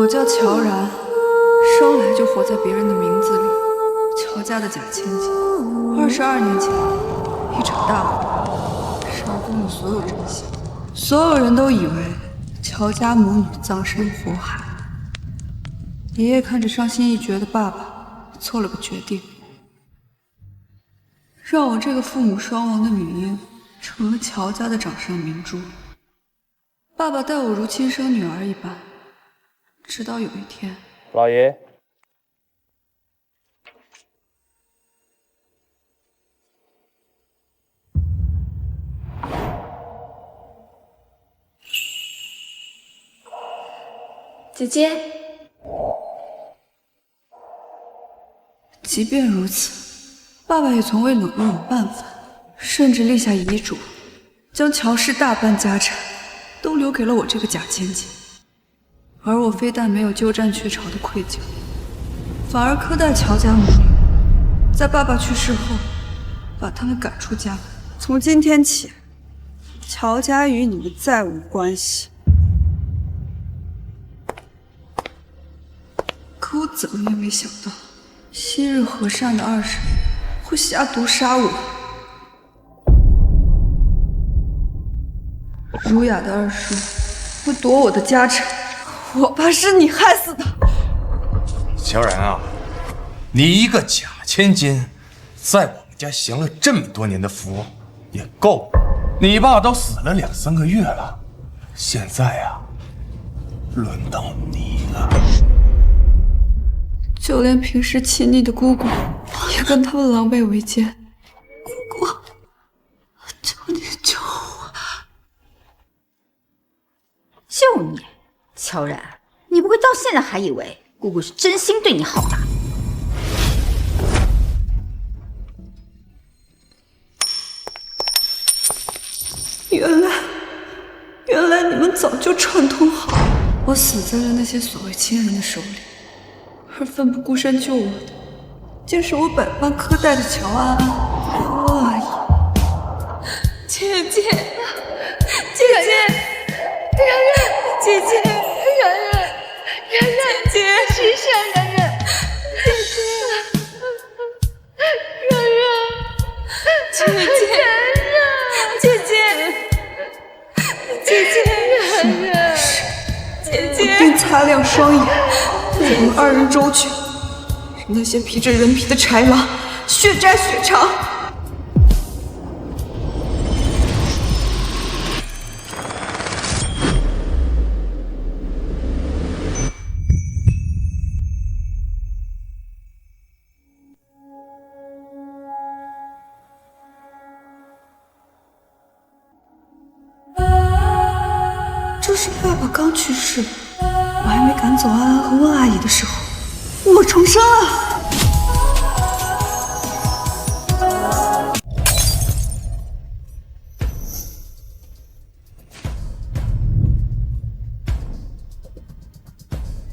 我叫乔然，生来就活在别人的名字里。乔家的假千金，22年前一场大火烧光了所有真相，所有人都以为乔家母女葬身火海。爷爷看着伤心欲绝的爸爸，做了个决定，让我这个父母双亡的女婴成了乔家的掌上明珠。爸爸待我如亲生女儿一般，直到有一天，老爷，姐姐，即便如此，爸爸也从未冷落我半分，甚至立下遗嘱，将乔氏大半家产都留给了我这个假千金。而我非但没有鸠占鹊巢的愧疚，反而苛待乔家母女，在爸爸去世后把他们赶出家门。从今天起，乔家与你们再无关系。可我怎么也没想到，昔日和善的二婶会下毒杀我。儒雅的二叔会夺我的家产，我怕是你害死的。乔然啊，你一个假千金，在我们家享了这么多年的福也够了。你爸都死了2、3个月了，现在啊，轮到你了。就连平时亲昵的姑姑也跟他们狼狈为奸。姑姑，求你救我！救你，乔然，你不会到现在还以为姑姑是真心对你好吧？原来你们早就串通好，我死在了那些所谓亲人的手里。而奋不顾身救我的，竟是我百般苛待的乔安安和温阿姨。姐姐，姐姐，然然，姐姐，然然，然然，姐姐，是善然然，姐姐，然然，姐姐，姐姐，姐姐，然然，姐姐，并擦亮双眼。我们2人周全，让那些披着人皮的豺狼血债血偿。这是爸爸刚去世，我还没赶走安安和温阿姨的时候，我重生了。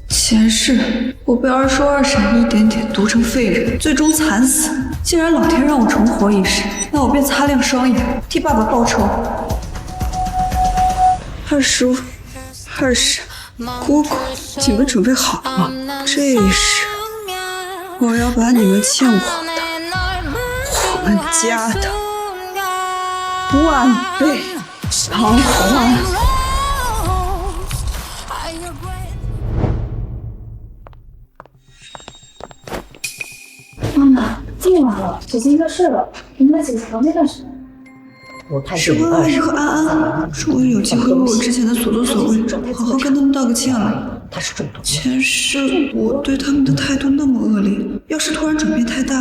前世我被二叔二婶一点点毒成废人，最终惨死。既然老天让我重活一世，那我便擦亮双眼，替爸爸报仇。二叔、二婶、姑姑，你们准备好了吗？这一世，我要把你们欠我的、我们家的万倍偿还。妈妈，这么晚了，姐姐应该睡了，你们在姐姐房间干什么？是温阿姨和安安，终于有机会为我之前的所作所为，好好跟他们道个歉了。前世我对他们的态度那么恶劣，要是突然转变太大，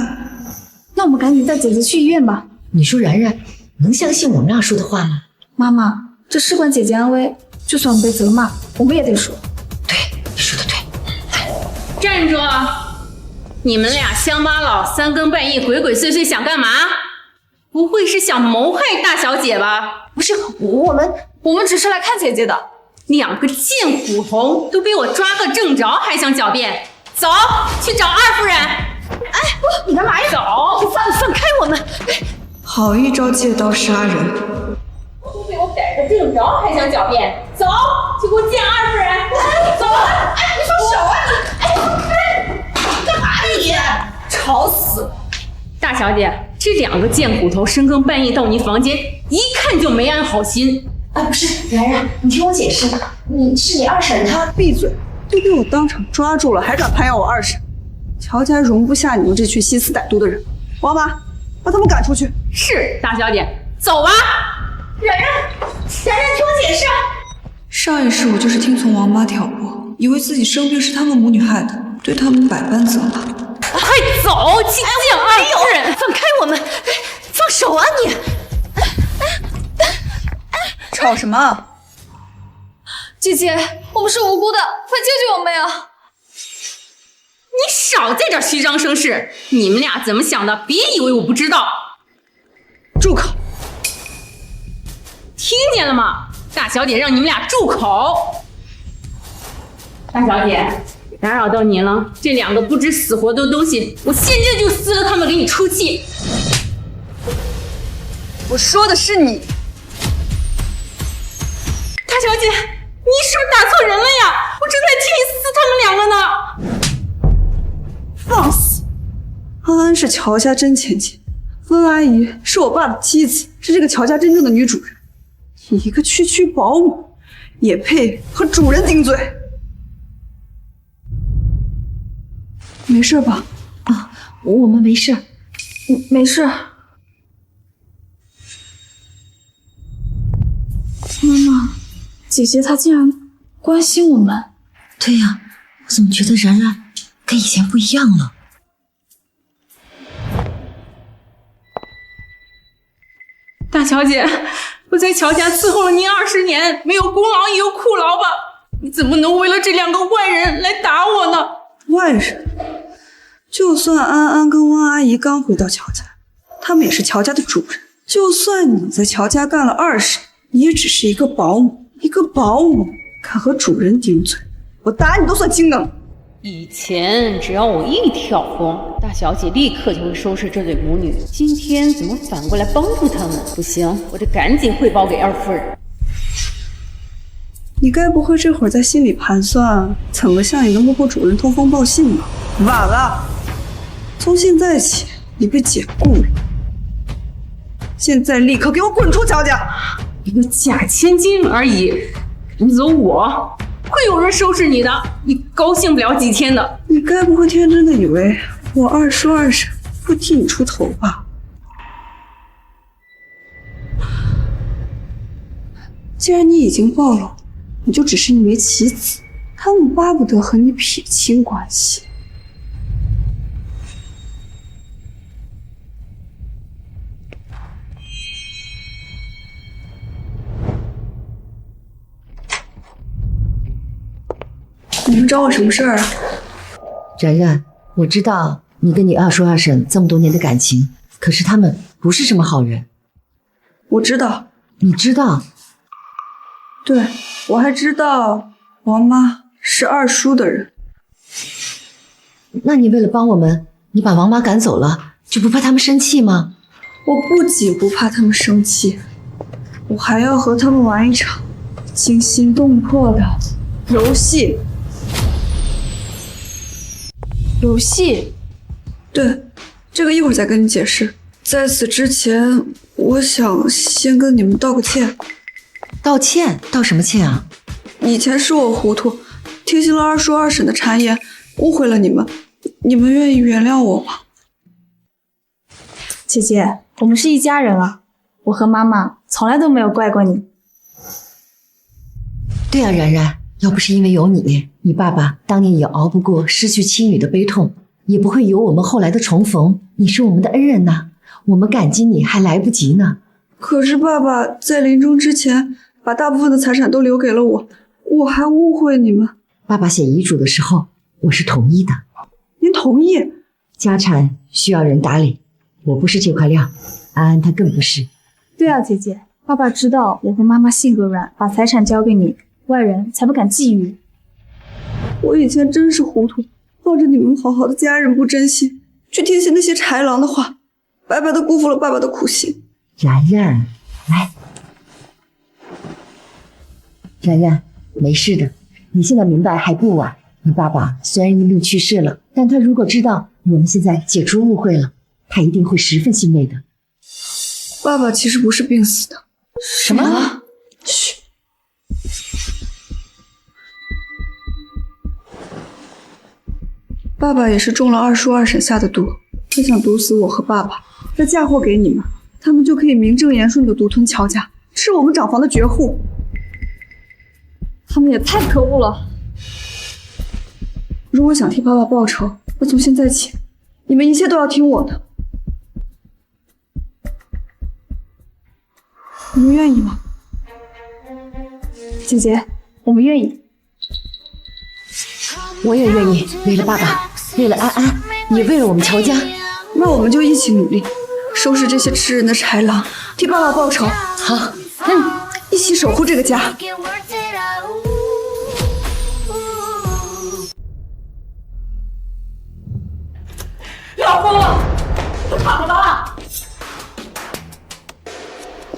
那我们赶紧带姐姐去医院吧。你说然然能相信我们俩说的话吗？妈妈，这事关姐姐安危，就算我们被责骂，我们也得说。对，你说的对。站住！你们俩乡巴佬3更半夜鬼鬼祟祟想干嘛？不会是想谋害大小姐吧？不是，我们只是来看姐姐的。2个贱骨头都被我抓个正着，还想狡辩？走，去找二夫人。哎，不，你干嘛呀？走，放开我们！好一招借刀杀人！都被我逮个正着，还想狡辩？走，去给我见二夫人。走！哎，你放手！这2个贱骨头深更半夜到你房间，一看就没安好心。不是，然然，你听我解释，你二婶她。闭嘴！都被我当场抓住了，还敢攀要我二婶？乔家容不下你们这群心思歹毒的人。王妈，把他们赶出去。是，大小姐，走吧。然然，听我解释。上一世我就是听从王妈挑拨，以为自己生病是他们母女害的，对他们百般责骂。快走，去见二夫人！放开我们！放手啊你！吵什么？姐姐，我们是无辜的，快救救我们呀！你少在这虚张声势！你们俩怎么想的？别以为我不知道！住口！听见了吗？大小姐让你们俩住口！大小姐，打扰到您了。这2个不知死活的东西，我现在就撕了他们，给你出气！我说的是你。大小姐，你是不是打错人了呀？我正在替你撕他们2个呢。放肆！安安是乔家真千金，温阿姨是我爸的妻子，是这个乔家真正的女主人。你一个区保姆，也配和主人顶嘴？没事吧？我们没事。没事。妈妈，姐姐她竟然关心我们。对呀，我怎么觉得然然跟以前不一样了？大小姐，我在乔家伺候了您20年，没有功劳也有苦劳吧？你怎么能为了这2个外人来打我呢？外人？就算安安跟温阿姨刚回到乔家，他们也是乔家的主人。就算你在乔家干了20年，你也只是一个保姆。一个保姆敢和主人顶嘴，我打你都算轻的了。以前只要我一挑风，大小姐立刻就会收拾这对母女。今天怎么反过来帮助他们？不行，我得赶紧汇报给二夫人。你该不会这会儿在心里盘算怎么向你的幕后主人通风报信吧？晚了，从现在起你被解雇了。现在立刻给我滚出乔家！一个假千金而已，赶走我，会有人收拾你的，你高兴不了几天的。你该不会天真的以为我二叔二婶不替你出头吧？既然你已经暴露，你就只是一枚棋子，他们巴不得和你撇清关系。你们找我什么事儿啊？然然，我知道你跟你二叔二婶这么多年的感情，可是他们不是什么好人。我知道。你知道？对，我还知道王妈是二叔的人。那你为了帮我们，你把王妈赶走了，就不怕他们生气吗？我不仅不怕他们生气，我还要和他们玩一场惊心动魄的游戏。游戏？对，这个一会儿再跟你解释。在此之前，我想先跟你们道个歉。道歉？道什么歉啊？以前是我糊涂，听信了二叔二婶的谗言，误会了你们。你们愿意原谅我吗？姐姐，我们是一家人啊，我和妈妈从来都没有怪过你。对啊，然然，要不是因为有你，你爸爸当年也熬不过失去妻女的悲痛，也不会有我们后来的重逢。你是我们的恩人呐，我们感激你还来不及呢。可是爸爸在临终之前把大部分的财产都留给了我，我还误会你们。爸爸写遗嘱的时候，我是同意的。您同意？家产需要人打理，我不是这块料，安安她更不是。对啊，姐姐，爸爸知道我和妈妈性格软，把财产交给你，外人才不敢觊觎。我以前真是糊涂，抱着你们好好的家人不珍惜，去听信那些豺狼的话，白白的辜负了爸爸的苦心。然然，来，然然，没事的，你现在明白还不晚。你爸爸虽然因病去世了，但他如果知道我们现在解除误会了，他一定会十分欣慰的。爸爸其实不是病死的。什么？嘘。爸爸也是中了二叔二婶下的毒，他想毒死我和爸爸，再嫁祸给你们，他们就可以名正言顺的独吞乔家，这是我们长房的绝户。他们也太可恶了！如果想替爸爸报仇，那从现在起，你们一切都要听我的。你们愿意吗？姐姐，我们愿意。我也愿意，为了爸爸，为了安安，也为了我们乔家。那我们就一起努力，收拾这些吃人的豺狼，替爸爸报仇。好，一起守护这个家。老公，他跑了！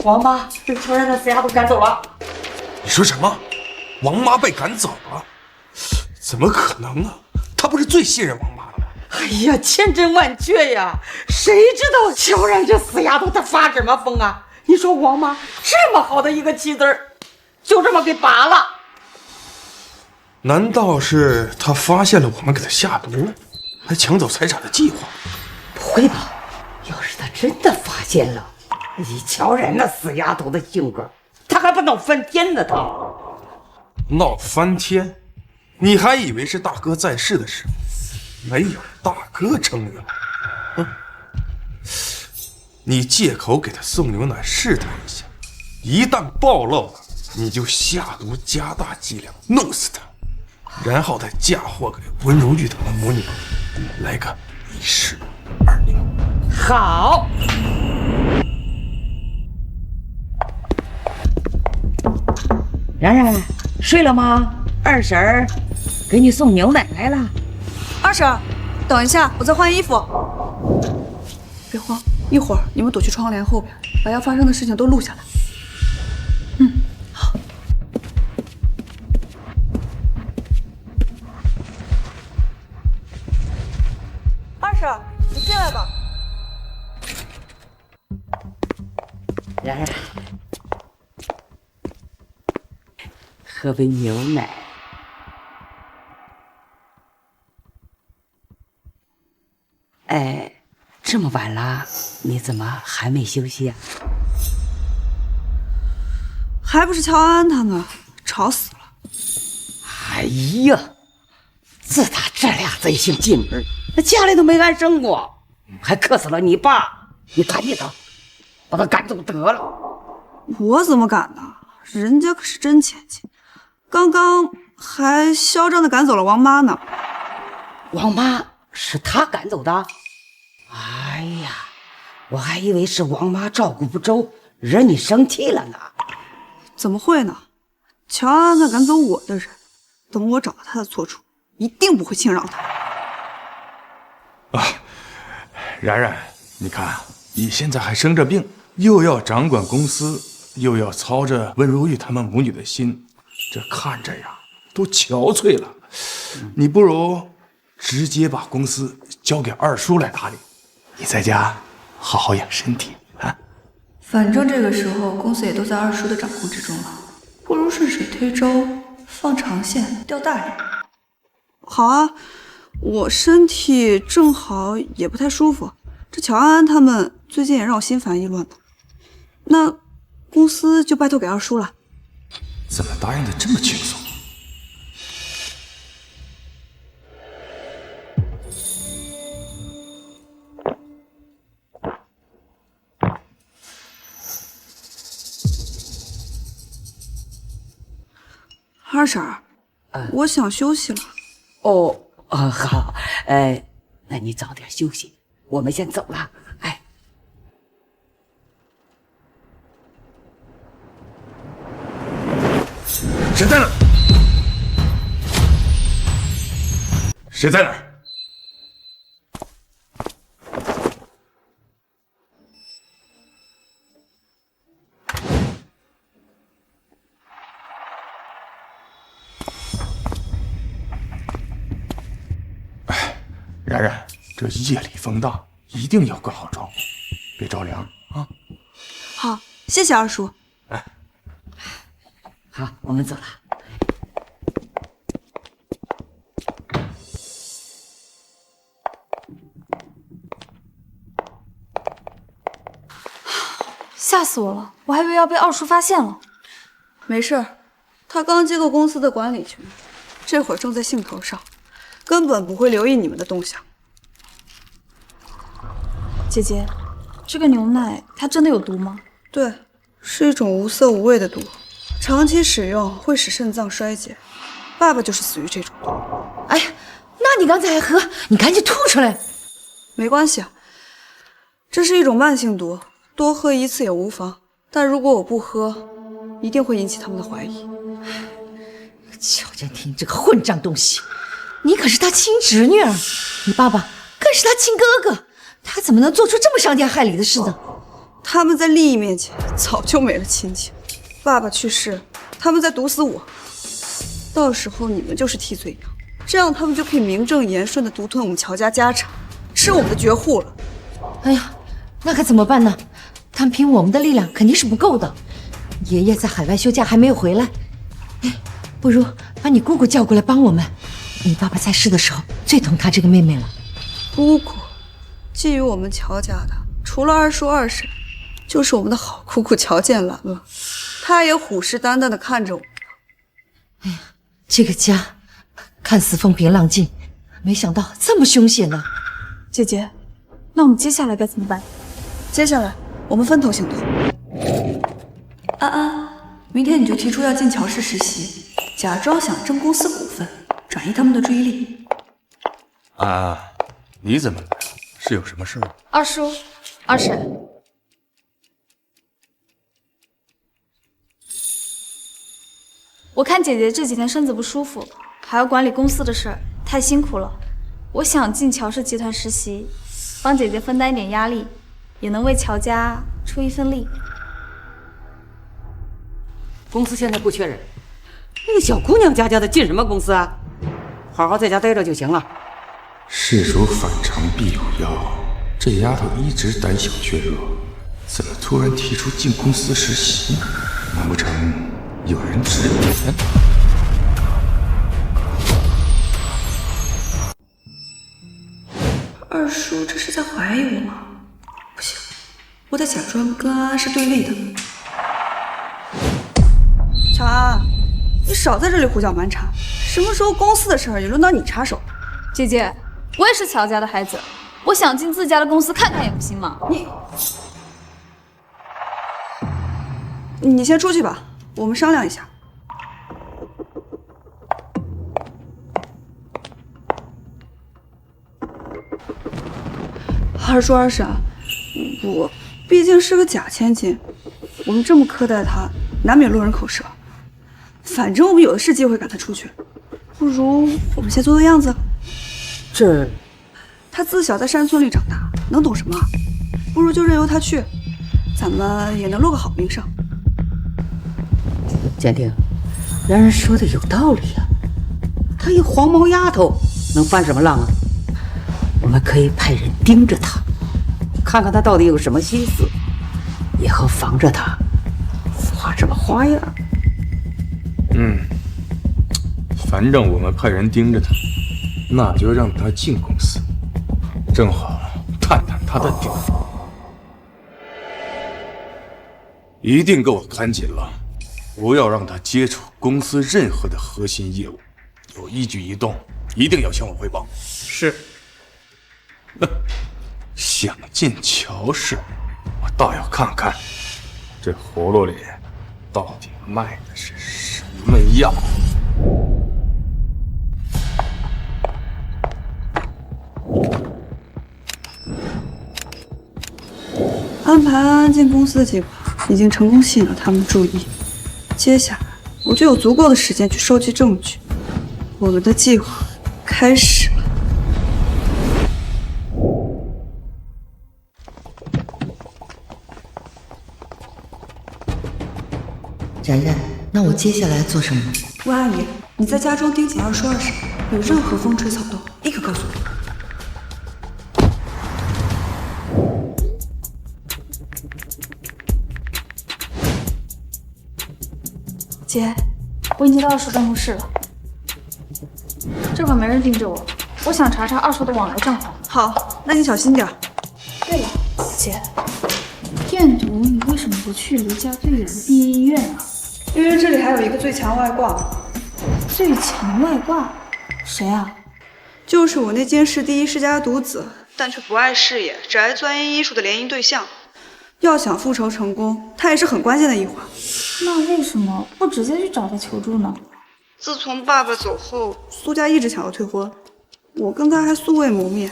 王妈被乔然的死丫头赶走了。你说什么？王妈被赶走了？怎么可能啊？她不是最信任王妈的吗？哎呀，千真万确呀！谁知道乔然这死丫头她发什么疯啊？你说王妈这么好的一个棋子儿，就这么给拔了？难道是她发现了我们给她下毒，还抢走财产的计划？不会吧？要是她真的发现了，以乔然那死丫头的性格，她还不闹翻天呢？她闹翻天？你还以为是大哥在世的时候，没有大哥撑着。你借口给他送牛奶试探一下，一旦暴露了，你就下毒加大剂量弄死他，然后再嫁祸给温如玉他们母女，来个一尸二灵。好。然然睡了吗？二婶儿给你送牛奶来了。二婶，等一下，我再换衣服。别慌，一会儿你们躲去窗帘后边，把要发生的事情都录下来。好。二婶，你进来吧。然然，喝杯牛奶。哎，这么晚了，你怎么还没休息啊？还不是乔安安他们，吵死了。哎呀，自打这俩贼性进门，那家里都没安生过，还克死了你爸。你赶紧的，把他赶走得了。我怎么敢呢？人家可是真千金，刚刚还嚣张的赶走了王妈呢。王妈是他赶走的？哎呀，我还以为是王妈照顾不周，惹你生气了呢。怎么会呢？乔安安那赶走我的人，等我找到他的错处，一定不会轻饶他。然然，你看你现在还生着病，又要掌管公司，又要操着温如玉他们母女的心，这看着呀都憔悴了。你不如直接把公司交给二叔来打理，你在家好好养身体啊。反正这个时候公司也都在二叔的掌控之中了，不如顺水推舟，放长线钓大鱼。好啊，我身体正好也不太舒服，这乔安安他们最近也让我心烦意乱的，那公司就拜托给二叔了。怎么答应的这么轻松？二婶儿，我想休息了。好，那你早点休息，我们先走了。哎，谁在那儿？谁在那儿？然然，这夜里风大，一定要管好招，别着凉啊。好，谢谢二叔。好，我们走了。吓死我了，我还以为要被二叔发现了。没事儿，他刚接过公司的管理权，这会儿正在兴头上，根本不会留意你们的动向。姐姐，这个牛奶它真的有毒吗？对，是一种无色无味的毒，长期使用会使肾脏衰竭。爸爸就是死于这种毒。哎呀，那你刚才还喝，你赶紧吐出来。没关系啊，这是一种慢性毒，多喝一次也无妨。但如果我不喝，一定会引起他们的怀疑。乔建庭这个混账东西，你可是他亲侄女儿，你爸爸更是他亲哥哥，他怎么能做出这么伤天害理的事呢？他们在利益面前早就没了亲情。爸爸去世，他们在毒死我，到时候你们就是替罪羊，这样他们就可以名正言顺地独吞我们乔家家产，吃我们的绝户了。哎呀，那可怎么办呢？单凭我们的力量肯定是不够的。爷爷在海外休假还没有回来，哎，不如把你姑姑叫过来帮我们。你爸爸在世的时候最疼他这个妹妹了。姑姑，觊觎我们乔家的，除了二叔二婶，就是我们的好姑姑乔建兰了。她也虎视眈眈地看着我们。哎呀，这个家看似风平浪静，没想到这么凶险呢。姐姐，那我们接下来该怎么办？接下来我们分头行动。安安，明天你就提出要进乔氏实习，假装想争公司股份，转移他们的注意力。安安，你怎么来了？是有什么事吗？二叔，二婶，我看姐姐这几天身子不舒服，还要管理公司的事儿，太辛苦了。我想进乔氏集团实习，帮姐姐分担一点压力，也能为乔家出一份力。公司现在不缺人，那个小姑娘家的进什么公司啊？好好在家待着就行了。事出反常必有妖，这丫头一直胆小怯弱，怎么突然提出进公司实习呢？难不成有人指点？二叔这是在怀疑我吗？不行，我得假装跟安安是对立的。乔安，你少在这里胡搅蛮缠，什么时候公司的事儿也轮到你插手？姐姐，我也是乔家的孩子，我想进自家的公司看看也不行吗？你先出去吧，我们商量一下。二叔二婶，我毕竟是个假千金，我们这么苛待他，难免落人口舌。反正我们有的是机会赶他出去，不如我们先做做样子。这，他自小在山村里长大，能懂什么？不如就任由他去，咱们也能落个好名声。坚定，然人说的有道理啊。她一黄毛丫头能翻什么浪啊？我们可以派人盯着她，看看她到底有什么心思，以后防着她耍什么花样。反正我们派人盯着他，那就让他进公司，正好探探他的底。一定给我看紧了，不要让他接触公司任何的核心业务，有一举一动一定要向我汇报。是。想进乔氏，我倒要看看这葫芦里到底卖的是什么药。安排安安进公司的计划已经成功吸引了他们的注意，接下来我就有足够的时间去收集证据。我们的计划开始了。然然，那我接下来做什么？温阿姨，你在家中盯紧二叔二婶，有任何风吹草动，立刻告诉我。姐，我已经到二叔办公室了，这会儿没人盯着我，我想查查二叔的往来账户。好，那你小心点。对了，姐，燕图你为什么不去离家最远的第一医院啊？因为这里还有一个最强外挂。最强外挂？谁啊？就是我那监视第一世家独子，但却不爱事业，只爱钻研医术的联姻对象。要想复仇成功，他也是很关键的一环。那为什么不直接去找他求助呢？自从爸爸走后，苏家一直想要退婚，我跟他还素未谋面。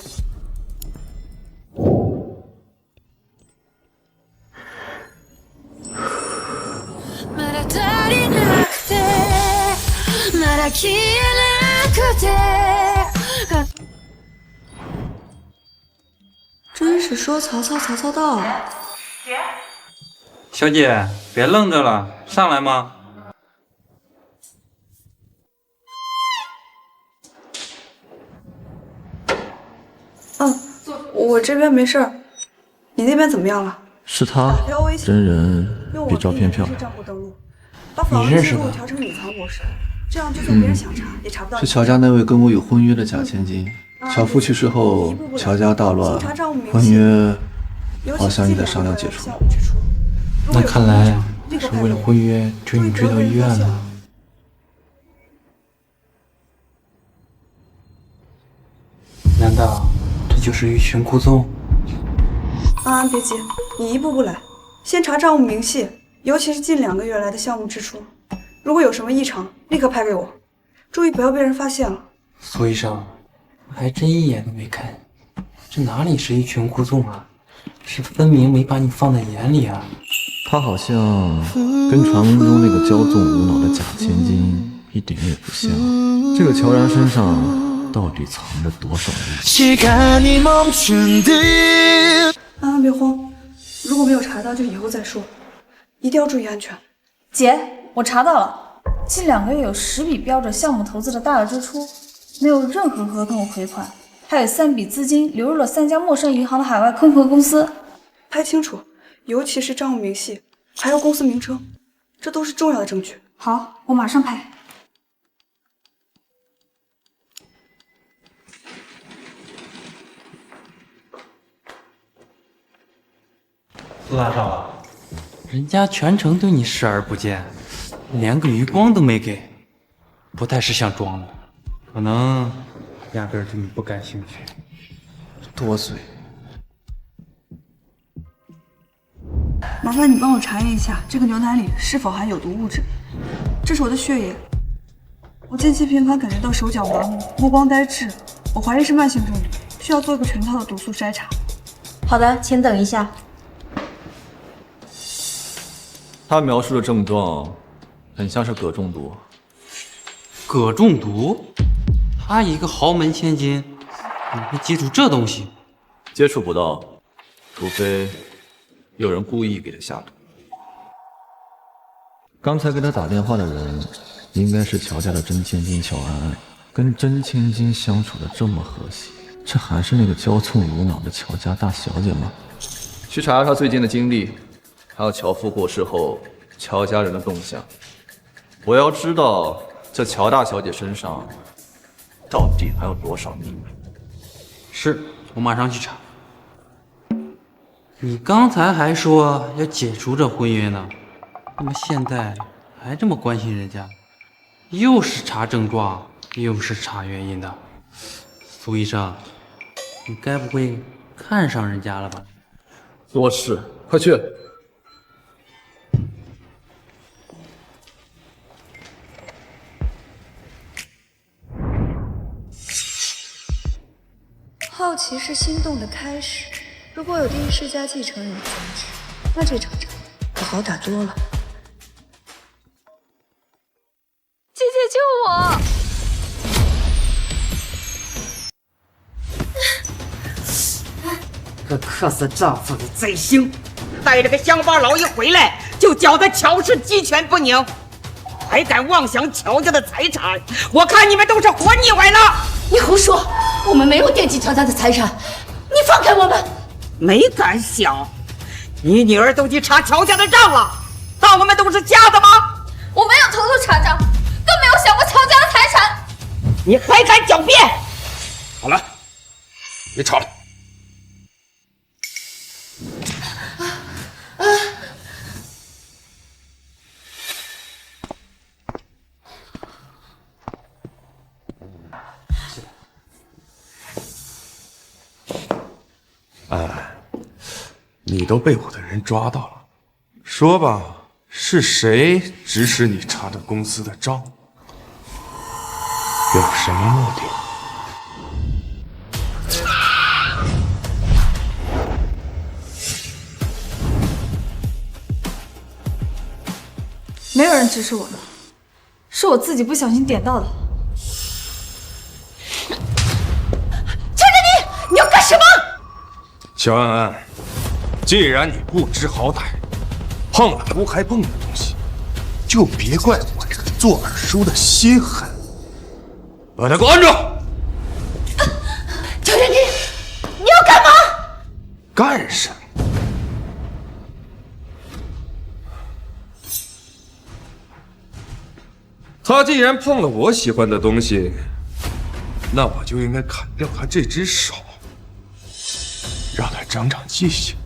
真是说曹操，曹操到了。小姐，别愣着了，上来吗？我这边没事儿，你那边怎么样了？是他，真人比照片漂亮。你认识他？调成隐藏模式，这样就算别人想查也查不到。是乔家那位跟我有婚约的假千金。乔父去世后，乔家大乱，婚约好像也在商量解除。那看来是为了婚约追你追到医院了。难道这就是欲擒故纵？安安，别急，你一步步来，先查账务明细，尤其是近2个月来的项目支出，如果有什么异常，立刻拍给我，注意不要被人发现了。苏医生，还真一眼都没看，这哪里是欲擒故纵啊？是分明没把你放在眼里啊！他好像跟传闻中那个骄纵无脑的假千金一点也不像。这个乔然身上到底藏着多少利益？安安，别慌，如果没有查到，就以后再说，一定要注意安全。姐，我查到了，近2个月有10笔标着项目投资的大额支出，没有任何合同回款，还有3笔资金流入了3家陌生银行的海外空壳公司。拍清楚，尤其是账务明细，还有公司名称，这都是重要的证据。好，我马上拍。苏大少，人家全程对你视而不见，连个余光都没给，不太是想装的，可能压根儿对你不感兴趣。多嘴。麻烦你帮我查验一下这个牛奶里是否含有毒物质。这是我的血液，我近期频繁感觉到手脚麻木、目光呆滞，我怀疑是慢性中毒，需要做一个全套的毒素筛查。好的，请等一下。他描述的症状很像是铬中毒。铬中毒？他一个豪门千金，怎么会接触这东西？接触不到，除非有人故意给他下毒。刚才给他打电话的人，应该是乔家的真千金乔安安。跟真千金相处的这么和谐，这还是那个骄纵无脑的乔家大小姐吗？去查查她最近的经历，还有乔父过世后乔家人的动向。我要知道这乔大小姐身上到底还有多少秘密。是，我马上去查。你刚才还说要解除这婚约呢，那么现在还这么关心人家，又是查症状，又是查原因的。苏医生，你该不会看上人家了吧？多事，快去。好奇是心动的开始，如果有第一世家继承人的增值，那这场仗可好打多了。姐姐救我！这克死丈夫的贼星，带着个乡巴佬一回来，就搅得乔氏鸡犬不宁，还敢妄想乔家的财产，我看你们都是活腻歪了！你胡说，我们没有惦记乔家的财产，你放开我们！没敢想，你女儿都去查乔家的账了，当我们都是假的吗？我没有偷偷查账，更没有想过乔家的财产。你还敢狡辩？好了，别吵了。你都被我的人抓到了，说吧，是谁指使你查这公司的账？有什么目的？没有人指使我的，是我自己不小心点到的。乔振宁，你要干什么？乔安安，既然你不知好歹，碰了不该碰的东西，就别怪我这个做二叔的心狠。把他给我按住！乔振宁，你要干嘛？干什么？他既然碰了我喜欢的东西，那我就应该砍掉他这只手，让他长长记性。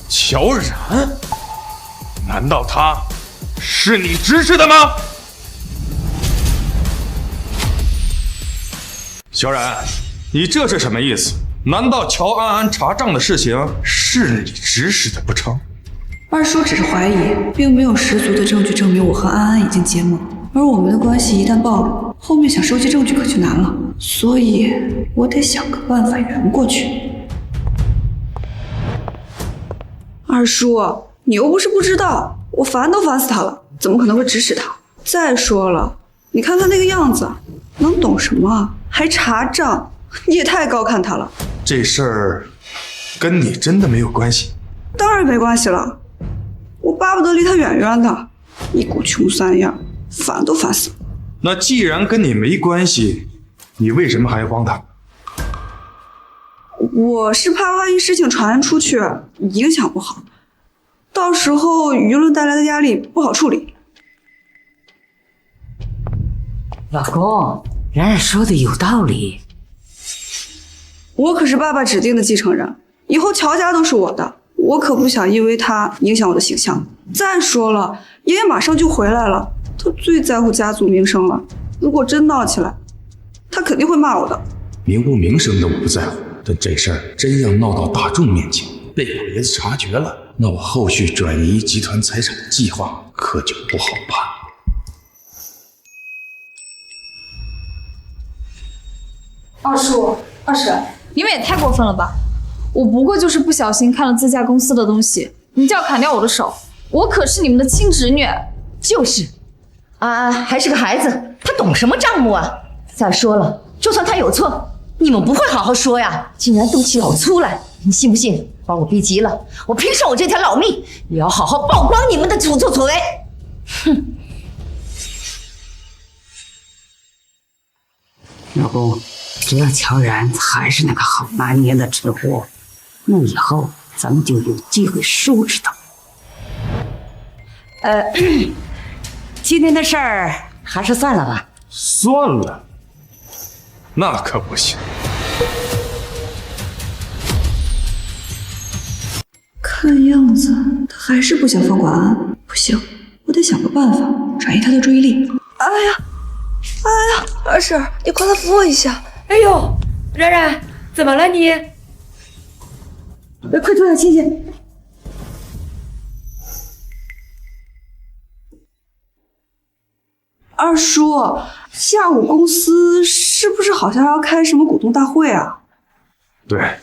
乔然？难道他是你指使的吗？乔然，你这是什么意思？难道乔安安查账的事情是你指使的不成？二叔只是怀疑，并没有十足的证据证明我和安安已经结盟，而我们的关系一旦暴露，后面想收集证据可就难了，所以我得想个办法圆过去。二叔，你又不是不知道，我烦都烦死他了，怎么可能会指使他？再说了，你看他那个样子，能懂什么啊？还查账，你也太高看他了。这事儿跟你真的没有关系？当然没关系了，我巴不得离他远远的，一股穷酸样，烦都烦死了。那既然跟你没关系，你为什么还要帮他？我是怕万一事情传出去，影响不好，到时候舆论带来的压力不好处理。老公，然然说的有道理。我可是爸爸指定的继承人，以后乔家都是我的，我可不想因为他影响我的形象。再说了，爷爷马上就回来了，他最在乎家族名声了，如果真闹起来，他肯定会骂我的。名不名声的我不在乎，但这事儿真要闹到大众面前，被老爷子察觉了，那我后续转移集团财产的计划可就不好办了。二叔、二婶，你们也太过分了吧！我不过就是不小心看了自家公司的东西，你就要砍掉我的手？我可是你们的亲侄女。就是，安安还是个孩子，他懂什么账目啊？再说了，就算他有错，你们不会好好说呀，竟然动起老粗来，你信不信？把我逼急了，我拼上我这条老命，也要好好曝光你们的所作所为。哼！老公，只要乔然还是那个好拿捏的吃货，那以后咱们就有机会收拾他。今天的事儿还是算了吧。算了，那可不行。看样子他还是不想放过安安，不行，我得想个办法转移他的注意力。哎呀，二婶，你快来扶我一下！哎呦，然然，怎么了你？快坐下歇歇。二叔，下午公司是不是好像要开什么股东大会啊？对，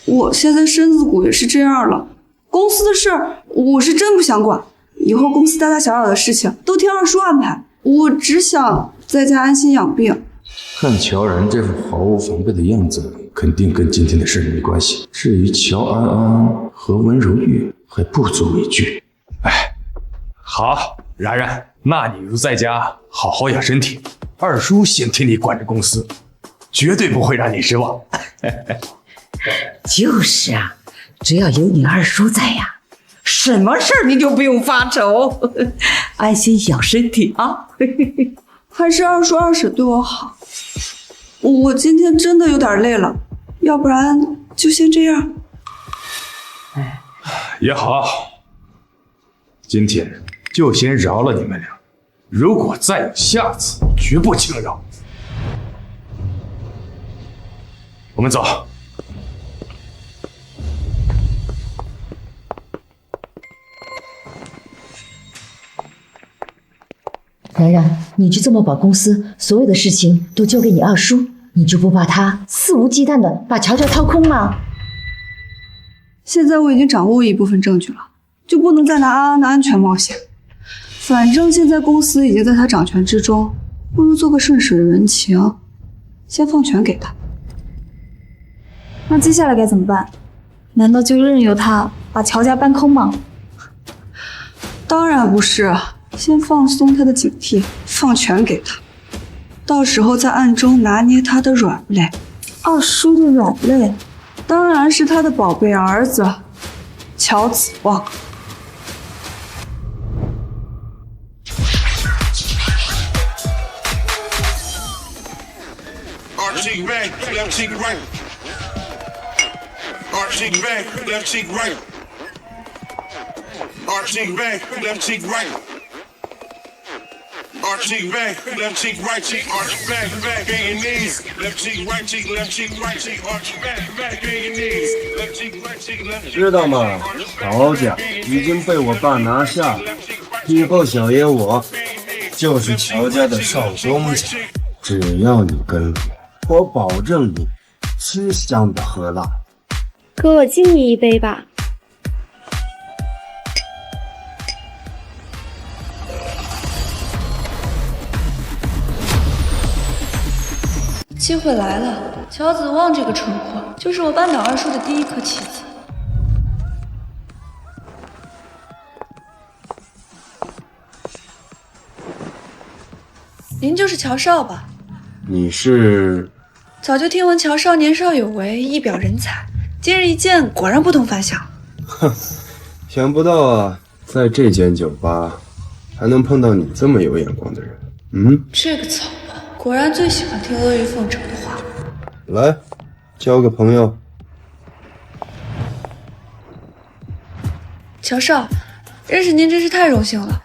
我现在身子骨也是这样了，公司的事儿我是真不想管，以后公司大大小小的事情都听二叔安排，我只想在家安心养病。看乔然这副毫无防备的样子，肯定跟今天的事没关系。至于乔安安和温柔玉，还不足为惧。好，然然，那你就在家好好养身体，二叔先替你管着公司，绝对不会让你失望。就是啊，只要有你二叔在呀，什么事儿你就不用发愁，安心养身体啊。还是二叔二婶对我好，我今天真的有点累了，要不然就先这样。也好，今天就先饶了你们俩，如果再有下次，绝不轻饶。我们走。然然，你就这么把公司所有的事情都交给你二叔，你就不怕他肆无忌惮的把乔家掏空吗？现在我已经掌握一部分证据了，就不能再拿安安的安全冒险。反正现在公司已经在他掌权之中，不如做个顺水人情，先放权给他。那接下来该怎么办？难道就任由他把乔家搬空吗？当然不是，先放松他的警惕，放权给他，到时候在暗中拿捏他的软肋。二叔的软肋，当然是他的宝贝儿子乔子旺。Cheek back, left cheek right. Arch cheek back, left cheek right. Arch cheek back, left cheek right. Arch cheek back, left cheek right cheek. Arch back, back on your knees. Left cheek, right cheek, left cheek, right cheek. Arch back, back on your knees. Left cheek, right cheek, left cheek. 知道吗？乔家已经被我爸拿下，以后小爷我就是乔家的少东家。只要你跟我保证你吃香的喝辣。哥，我敬你一杯吧。机会来了，乔子旺这个蠢货就是我扳倒二叔的第一颗棋子。您就是乔少吧？你是？早就听闻乔少年少有为，一表人才，今日一见，果然不同凡响。哼，想不到啊，在这间酒吧还能碰到你这么有眼光的人。这个草包果然最喜欢听阿谀奉承的话。来，交个朋友。乔少，认识您真是太荣幸了，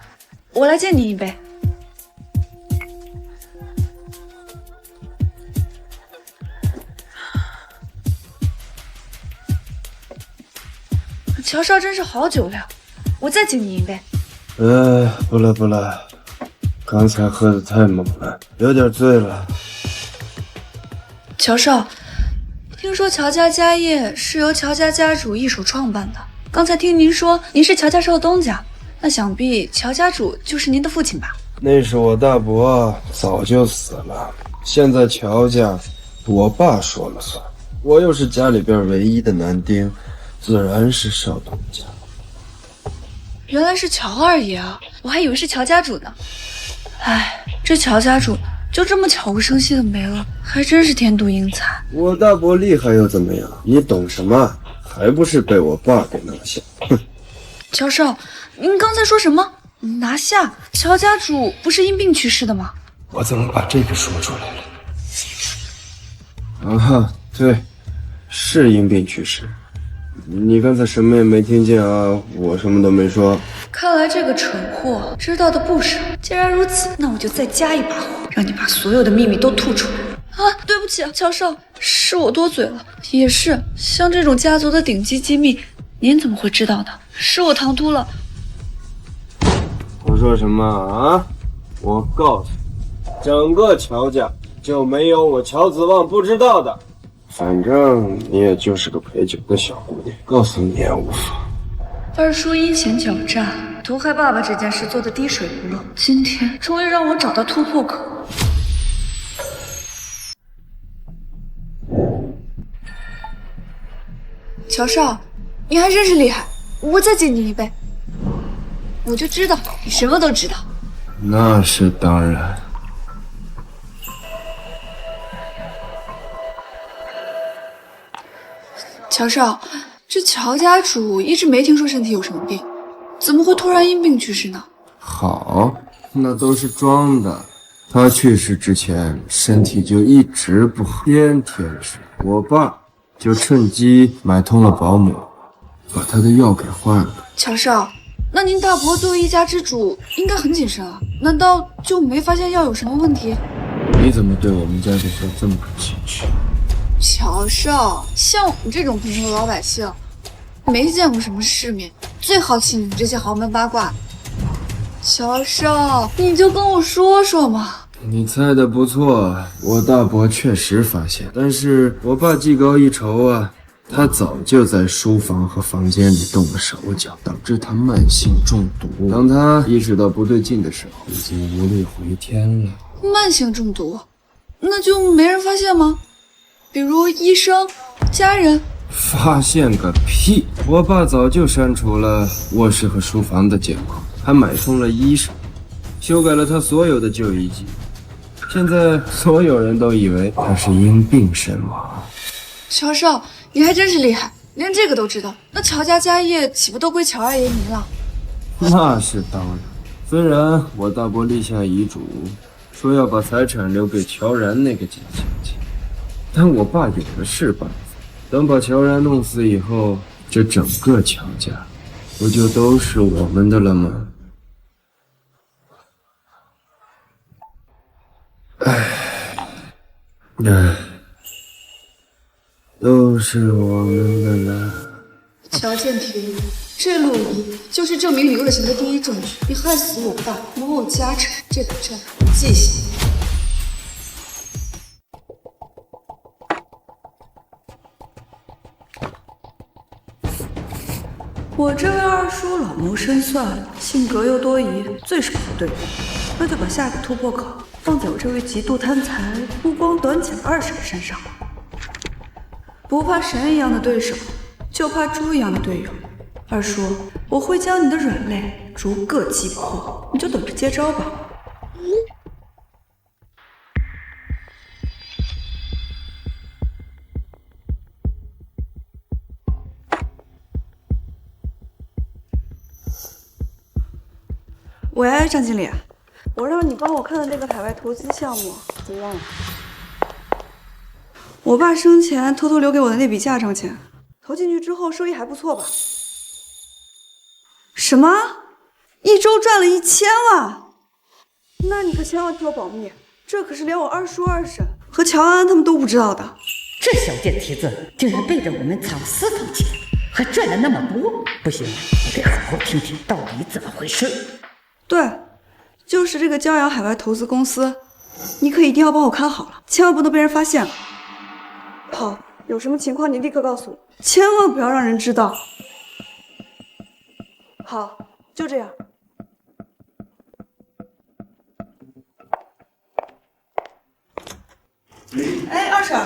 我来敬您一杯。乔少真是好酒量，我再敬你一杯。不了，刚才喝得太猛了，有点醉了。乔少，听说乔家家业是由乔家家主一手创办的，刚才听您说您是乔家少东家，那想必乔家主就是您的父亲吧？那是我大伯，早就死了。现在乔家，我爸说了算，我又是家里边唯一的男丁。自然是少东家。原来是乔二爷啊，我还以为是乔家主呢。哎，这乔家主就这么悄无声息的没了，还真是天妒英才。我大伯厉害又怎么样？你懂什么？还不是被我爸给拿下。哼！乔少，您刚才说什么？拿下？乔家主不是因病去世的吗？我怎么把这个说出来了？啊，对，是因病去世。你刚才什么也没听见啊？我什么都没说。看来这个蠢货知道的不少。既然如此，那我就再加一把火，让你把所有的秘密都吐出来。啊，对不起啊，乔少，是我多嘴了。也是，像这种家族的顶级机密，您怎么会知道呢？是我唐突了。我说什么啊？我告诉你，整个乔家就没有我乔子旺不知道的。反正你也就是个陪酒的小姑娘，告诉你也无妨。二叔阴险狡诈，毒害爸爸这件事做得滴水不漏，今天终于让我找到突破口。乔少，你还真是厉害，我再敬你一杯。我就知道你什么都知道。那是当然。乔少，这乔家主一直没听说身体有什么病，怎么会突然因病去世呢？好，那都是装的。他去世之前身体就一直不好，天天吃。我爸就趁机买通了保姆，把他的药给换了。乔少，那您大伯作为一家之主，应该很谨慎啊？难道就没发现药有什么问题？你怎么对我们家的事这么清楚？乔少，像我们这种平头老百姓，没见过什么世面，最好奇你们这些豪门八卦。乔少，你就跟我说说嘛。你猜的不错，我大伯确实发现，但是我爸技高一筹啊，他早就在书房和房间里动了手脚，导致他慢性中毒。当他意识到不对劲的时候，已经无力回天了。慢性中毒，那就没人发现吗？比如医生、家人？发现个屁！我爸早就删除了卧室和书房的监控，还买通了医生，修改了他所有的就医记录。现在所有人都以为他是因病身亡。乔少，你还真是厉害，连这个都知道。那乔家家业岂不都归乔二爷您了？那是当然。虽然我大伯立下遗嘱，说要把财产留给乔然那个假亲戚，但我爸有的是办法。等把乔然弄死以后，这整个乔家不就都是我们的了吗？都是我们的了。乔建平，这录音就是证明你恶行的第一证据。你害死我爸，谋我家产，这笔账我记下。我这位二叔老谋深算，性格又多疑，最是不对。那就把下一个突破口放在我这位极度贪财、目光短浅的二婶身上。不怕神一样的对手，就怕猪一样的队友。二叔，我会将你的软肋逐个击破，你就等着接招吧。喂，张经理，我让你帮我看的那个海外投资项目怎么样了？我爸生前偷偷留给我的那笔嫁妆钱，投进去之后收益还不错吧？什么？一周赚了1000万？那你可千万替我保密，这可是连我二叔二婶和乔安安他们都不知道的。这小贱蹄子竟然背着我们藏私房钱，还赚了那么多！不行，我得好好听听到底怎么回事。对，就是这个骄阳海外投资公司，你可一定要帮我看好了，千万不能被人发现了。好，有什么情况你立刻告诉我，千万不要让人知道。好，就这样。哎，二婶。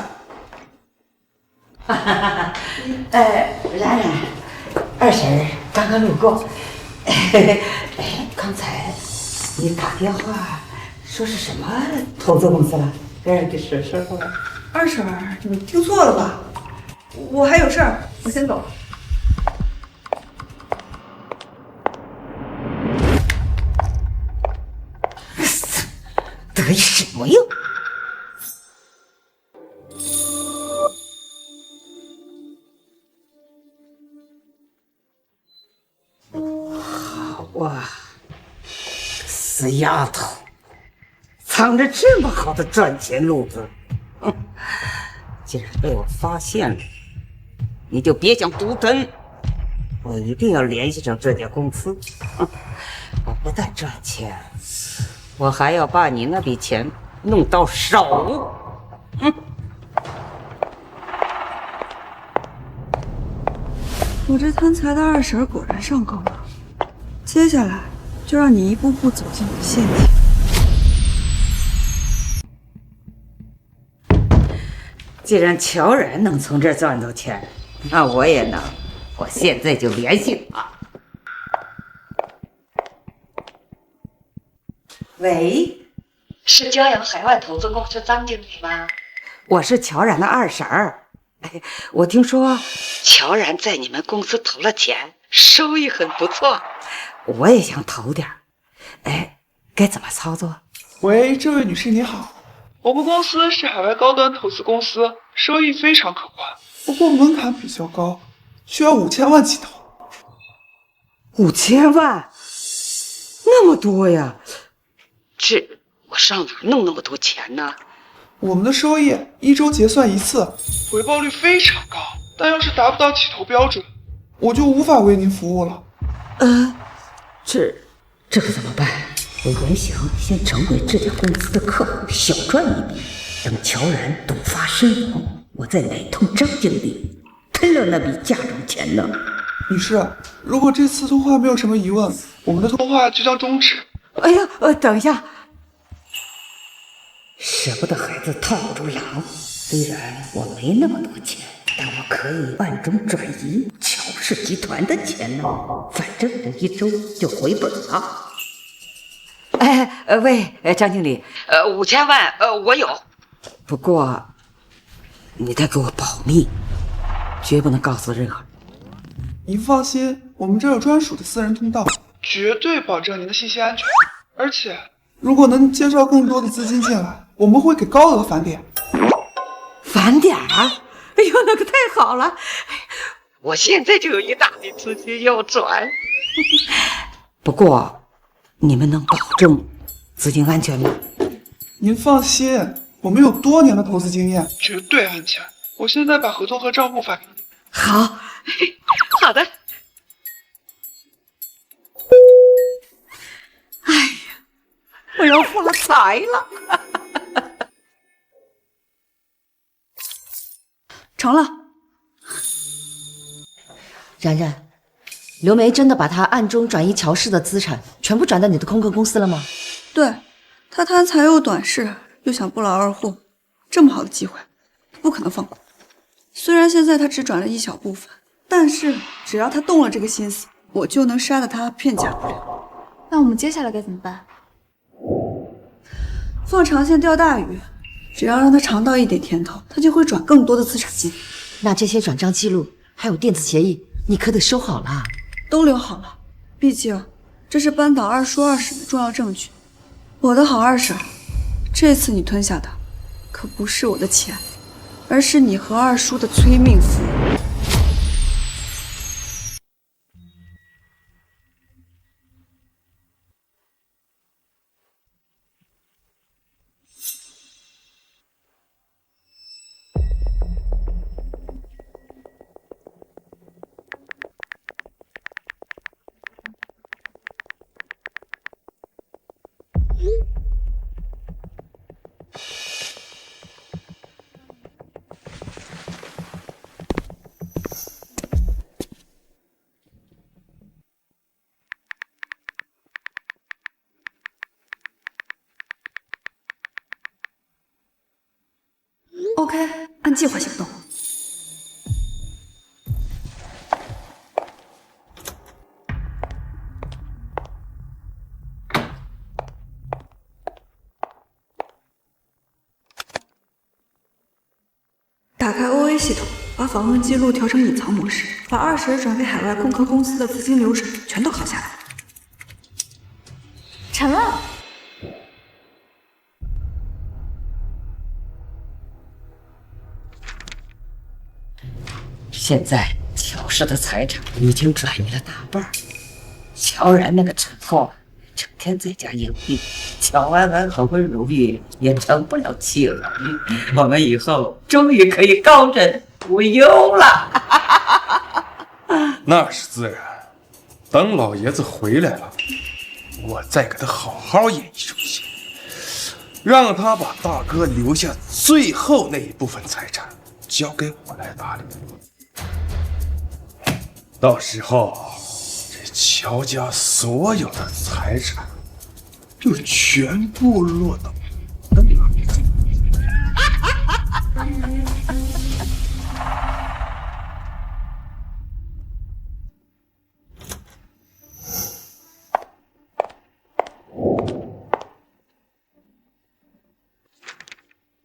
然然，二婶刚刚路过。刚才你打电话说是什么投资公司了？给婶说说。二婶，你听错了吧？我还有事儿，我先走了。得意什么呀？好啊，死丫头，藏着这么好的赚钱路子，竟然被我发现了，你就别想独吞！我一定要联系上这家公司，我不但赚钱，我还要把你那笔钱弄到手。我这贪财的二婶果然上钩了，接下来就让你一步步走进我的陷阱。既然乔然能从这儿赚到钱，那我也能。我现在就联系他。喂，是骄阳海外投资公司张经理吗？我是乔然的二婶儿。我听说乔然在你们公司投了钱，收益很不错，我也想投点。该怎么操作？喂，这位女士你好，我们公司是海外高端投资公司，收益非常可观，不过门槛比较高，需要5000万起投。5000万？那么多呀？我上哪弄那么多钱呢？我们的收益1周结算1次，回报率非常高，但要是达不到起投标准，我就无法为您服务了。这可怎么办？我原想先成为这家公司的客户，小赚一笔，等乔然陡发身亡，我再买通张经理，吞了那笔嫁妆钱呢。女士，如果这次通话没有什么疑问，我们的通话就将终止。哎呀，等一下。舍不得孩子套不住狼，虽然我没那么多钱，但我可以暗中转移乔氏集团的钱呢，反正这1周就回本了。喂，张经理，5000万，我有，不过你得给我保密，绝不能告诉任何人。您放心，我们这有专属的私人通道，绝对保证您的信息安全。而且，如果能介绍更多的资金进来，我们会给高额返点。返点儿？哎呦，那可太好了！我现在就有一大笔资金要转。不过，你们能保证资金安全吗？您放心，我们有多年的投资经验，绝对安全。我现在把合同和账户发给你。好，好的。哎呀，我要发财了！成了。然然，刘梅真的把她暗中转移乔氏的资产全部转到你的空壳公司了吗？对，她贪财又短视，又想不劳而获，这么好的机会，不可能放过。虽然现在她只转了一小部分，但是只要她动了这个心思，我就能杀得她片甲不留。那我们接下来该怎么办？放长线钓大鱼，只要让她尝到一点甜头，她就会转更多的资产进。那这些转账记录还有电子协议，你可得收好了。都留好了，毕竟这是扳倒二叔二婶的重要证据。我的好二婶，这次你吞下的可不是我的钱，而是你和二叔的催命符。OK， 按计划行动。打开 OA 系统，把访问记录调成隐藏模式，把二婶转给海外空壳公司的资金流水全都拷下来。成了。现在乔氏的财产已经转移了大半，乔然那个产后整天在家养病，乔安安和温如玉也成不了妻儿，我们以后终于可以高枕无忧了。那是自然，等老爷子回来了，我再给他好好演一出戏。让他把大哥留下最后那一部分财产交给我来打理。到时候，这乔家所有的财产就全部落到我的名下。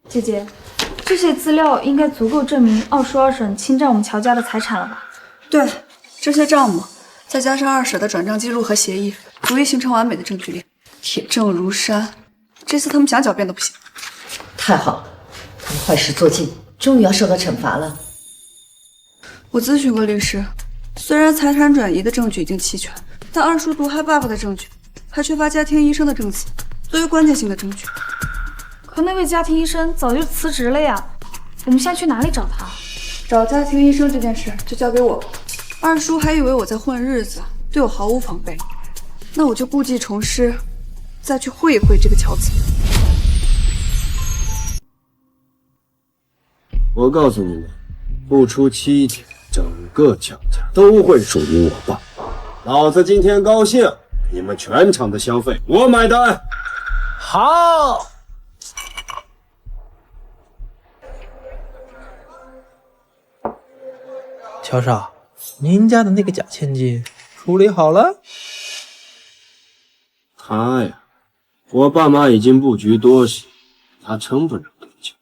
姐姐，这些资料应该足够证明二叔二婶侵占我们乔家的财产了吧？对，这些账目再加上二婶的转账记录和协议，足以形成完美的证据链，铁证如山。这次他们想狡辩都不行。太好了，他们坏事做尽，终于要受到惩罚了。我咨询过律师，虽然财产转移的证据已经齐全，但二叔毒害爸爸的证据还缺乏家庭医生的证词，作为关键性的证据。可那位家庭医生早就辞职了呀，我们现在去哪里找他？找家庭医生这件事就交给我吧。二叔还以为我在混日子，对我毫无防备，那我就故技重施，再去会一会这个乔子。我告诉你们，不出7天，整个乔家都会属于我爸。老子今天高兴，你们全场的消费我买单。好。乔少，您家的那个假千金处理好了？他呀，我爸妈已经布局多时，他成不了多久。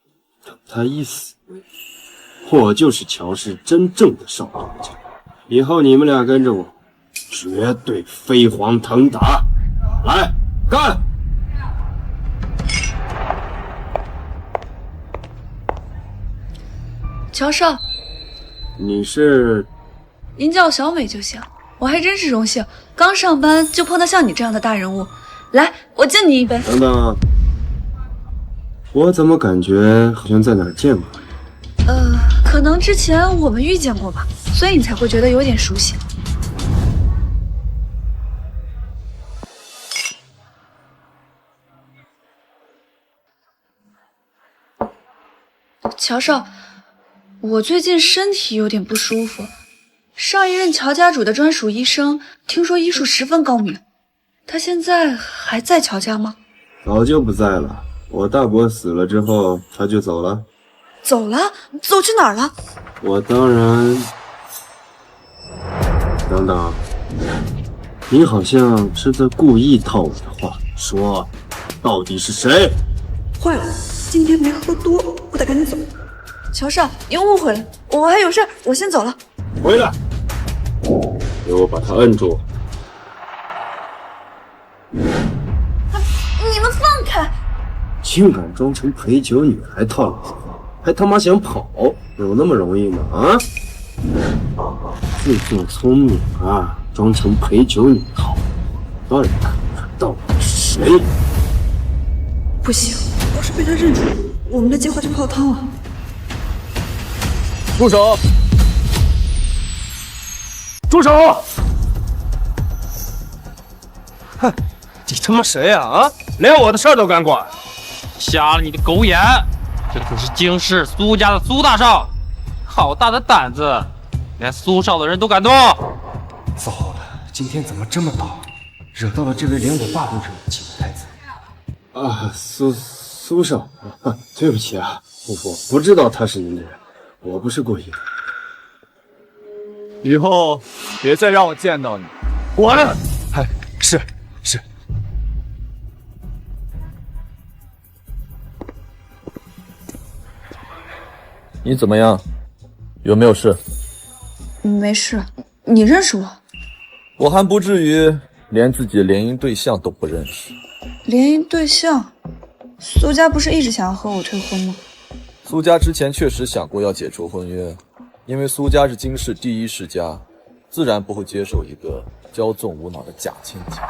等他一死，我就是乔氏真正的少东家。以后你们俩跟着我，绝对飞黄腾达。来，干！乔少，你是？您叫我小美就行，我还真是荣幸，刚上班就碰到像你这样的大人物。来，我敬你一杯。等等，我怎么感觉好像在哪儿见过？可能之前我们遇见过吧，所以你才会觉得有点熟悉。乔少，我最近身体有点不舒服，上一任乔家主的专属医生听说医术十分高明，他现在还在乔家吗？早就不在了，我大伯死了之后他就走了。走了？走去哪儿了？我当然……等等，你好像是在故意套我的话，说到底是谁？坏了，今天没喝多，我得赶紧走。乔少，您误会了，我还有事，我先走了。回来，给我把他摁住！你们放开！竟敢装成陪酒女来套路，还他妈想跑，有那么容易吗？啊！自作聪明啊，装成陪酒女套，乱看到底是谁？不行，要是被他认出，我们的计划就泡汤了。住手！住手！哼，你他妈谁呀？啊，连我的事儿都敢管！瞎了你的狗眼！这可是京师苏家的苏大少，好大的胆子，连苏少的人都敢动！糟了，今天怎么这么倒，惹到了这位连我爸都惹不起的太子。啊，苏少，对不起啊，我不知道他是您的人，我不是故意的。以后别再让我见到你，滚！哎，是。你怎么样？有没有事？没事，你认识我？我还不至于连自己的联姻对象都不认识。联姻对象？苏家不是一直想要和我退婚吗？苏家之前确实想过要解除婚约，因为苏家是京市第一世家，自然不会接受一个骄纵无脑的假千金。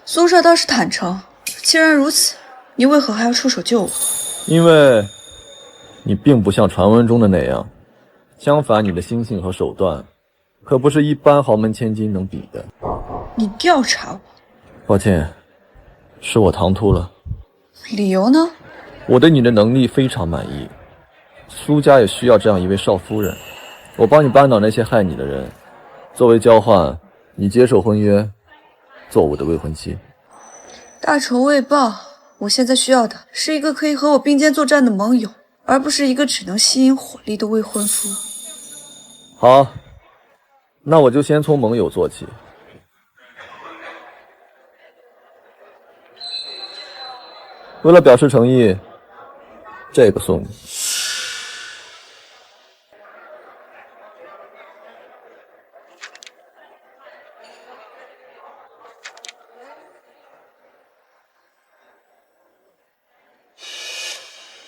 苏少倒是坦诚，既然如此，你为何还要出手救我？因为你并不像传闻中的那样，相反，你的心性和手段，可不是一般豪门千金能比的。你调查我？抱歉，是我唐突了。理由呢？我对你的能力非常满意，苏家也需要这样一位少夫人。我帮你扳倒那些害你的人，作为交换，你接受婚约，做我的未婚妻。大仇未报，我现在需要的是一个可以和我并肩作战的盟友，而不是一个只能吸引火力的未婚夫。好，那我就先从盟友做起。为了表示诚意，这个送你。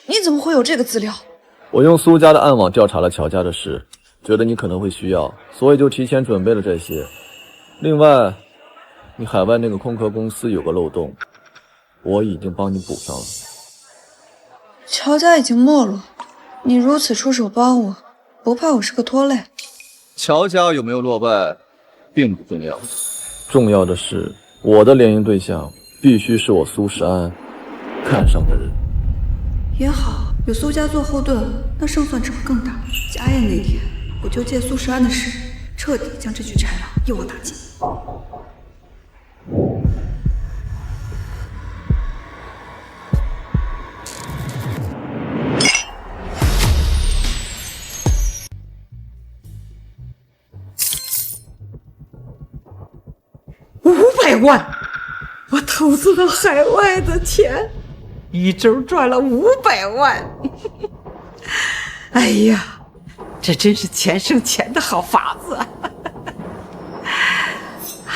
你怎么会有这个资料？我用苏家的暗网调查了乔家的事，觉得你可能会需要，所以就提前准备了这些。另外，你海外那个空壳公司有个漏洞，我已经帮你补上了。乔家已经没落，你如此出手帮我，不怕我是个拖累？乔家有没有落败，并不重要，重要的是我的联姻对象必须是我苏世安看上的人。也好，有苏家做后盾，那胜算只会更大。家宴那天，我就借苏世安的事，彻底将这具豺狼一网打尽。500万！我投资到海外的钱，一周赚了500万！哎呀，这真是钱生钱的好法子！哎呀，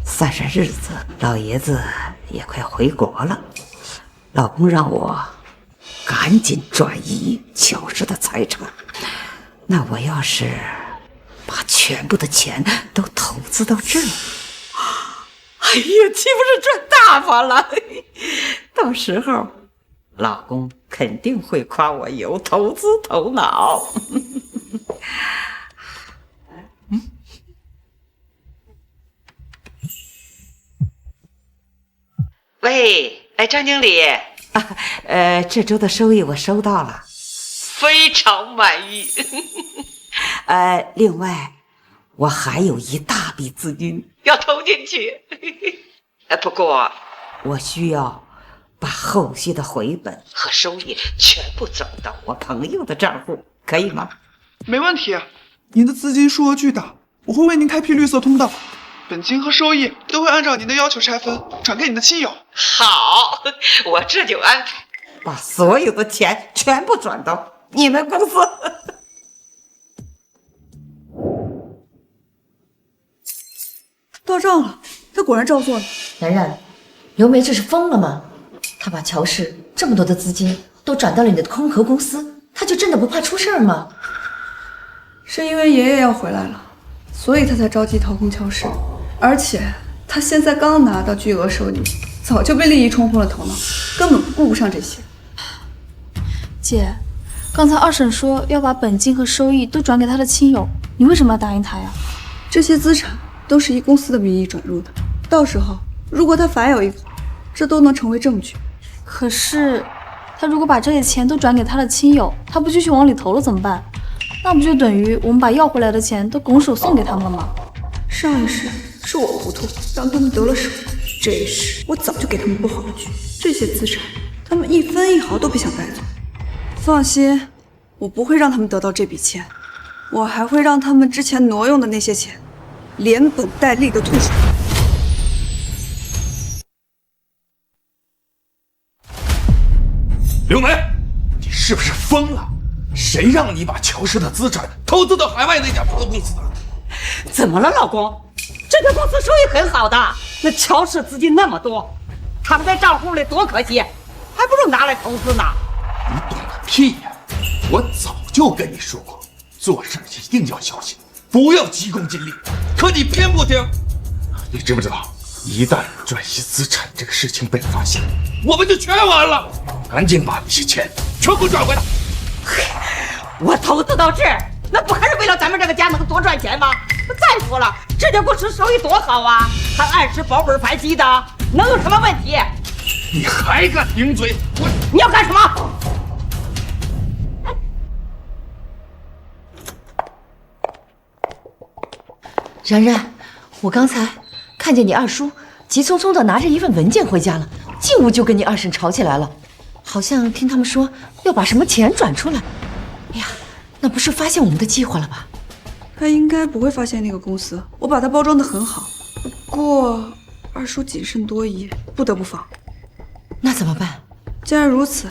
算算日子，老爷子也快回国了，老公让我赶紧转移乔氏的财产。那我要是把全部的钱都投资到这儿，哎呀，岂不是赚大发了？到时候，老公肯定会夸我有投资头脑。喂，张经理，这周的收益我收到了，非常满意。另外，我还有一大笔资金要投进去，不过我需要把后续的回本和收益全部转到我朋友的账户，可以吗？没问题，您的资金数额巨大，我会为您开辟绿色通道，本金和收益都会按照您的要求拆分，转给你的亲友。好，我这就安排，把所有的钱全部转到你们公司。到账了，他果然照做了。然然，刘梅这是疯了吗？她把乔氏这么多的资金都转到了你的空壳公司，她就真的不怕出事吗？是因为爷爷要回来了，所以他才着急掏空乔氏。而且他现在刚拿到巨额收益，早就被利益冲昏了头脑，根本顾不上这些。姐，刚才二婶说要把本金和收益都转给他的亲友，你为什么要答应他呀？这些资产都是以公司的名义转入的，到时候如果他反有一个，这都能成为证据。可是他如果把这些钱都转给他的亲友，他不继续往里投了怎么办？那不就等于我们把要回来的钱都拱手送给他们了吗？上一世是我糊涂，让他们得了手，这一世我早就给他们布好了局，这些资产他们一分一毫都不想带走。放心，我不会让他们得到这笔钱，我还会让他们之前挪用的那些钱连本带利的吐出来。刘梅，你是不是疯了？谁让你把乔氏的资产投资到海外那家破公司的？怎么了，老公？这家公司收益很好的，那乔氏资金那么多，他们在账户里多可惜，还不如拿来投资呢。你懂个屁呀！我早就跟你说过，做事一定要小心，不要急功近利。可你偏不听。你知不知道，一旦转移资产这个事情被发现，我们就全完了。赶紧把那些钱全部转回来。我投资到这儿，那不还是为了咱们这个家能多赚钱吗？再说了，这家公司收益多好啊，还按时保本排息的，能有什么问题？你还敢顶嘴？你要干什么？然然，我刚才看见你二叔急匆匆的拿着一份文件回家了，进屋就跟你二婶吵起来了，好像听他们说要把什么钱转出来。哎呀，那不是发现我们的计划了吧？他应该不会发现那个公司，我把它包装得很好。不过二叔谨慎多疑，不得不防。那怎么办？既然如此，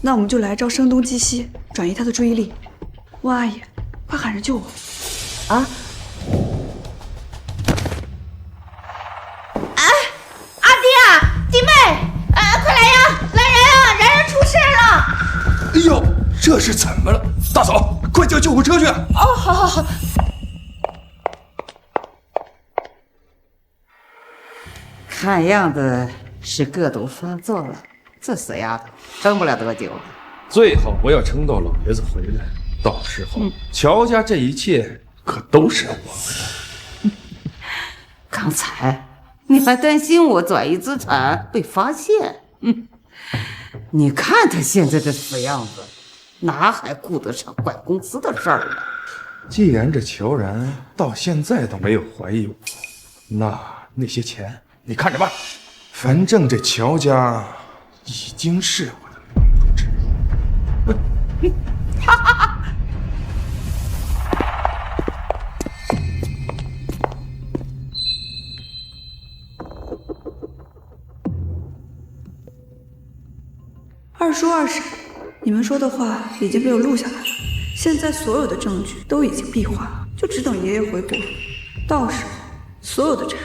那我们就来招声东击西，转移他的注意力。温阿姨，快喊人救我！啊！弟妹，快来呀！来人啊！然然出事了！哎呦，这是怎么了？大嫂，快叫救护车去！哦，好好好。看样子是个毒发作了，这死丫头撑不了多久了。最好不要撑到老爷子回来，到时候乔家这一切可都是我的。刚才你还担心我转移资产被发现，你看他现在这死样子，哪还顾得上管公司的事儿呢？既然这乔然到现在都没有怀疑我，那些钱你看着办。反正这乔家已经是我的名不知。二叔二婶，你们说的话已经被我录下来了，现在所有的证据都已经闭化了，就只等爷爷回国，到时候所有的债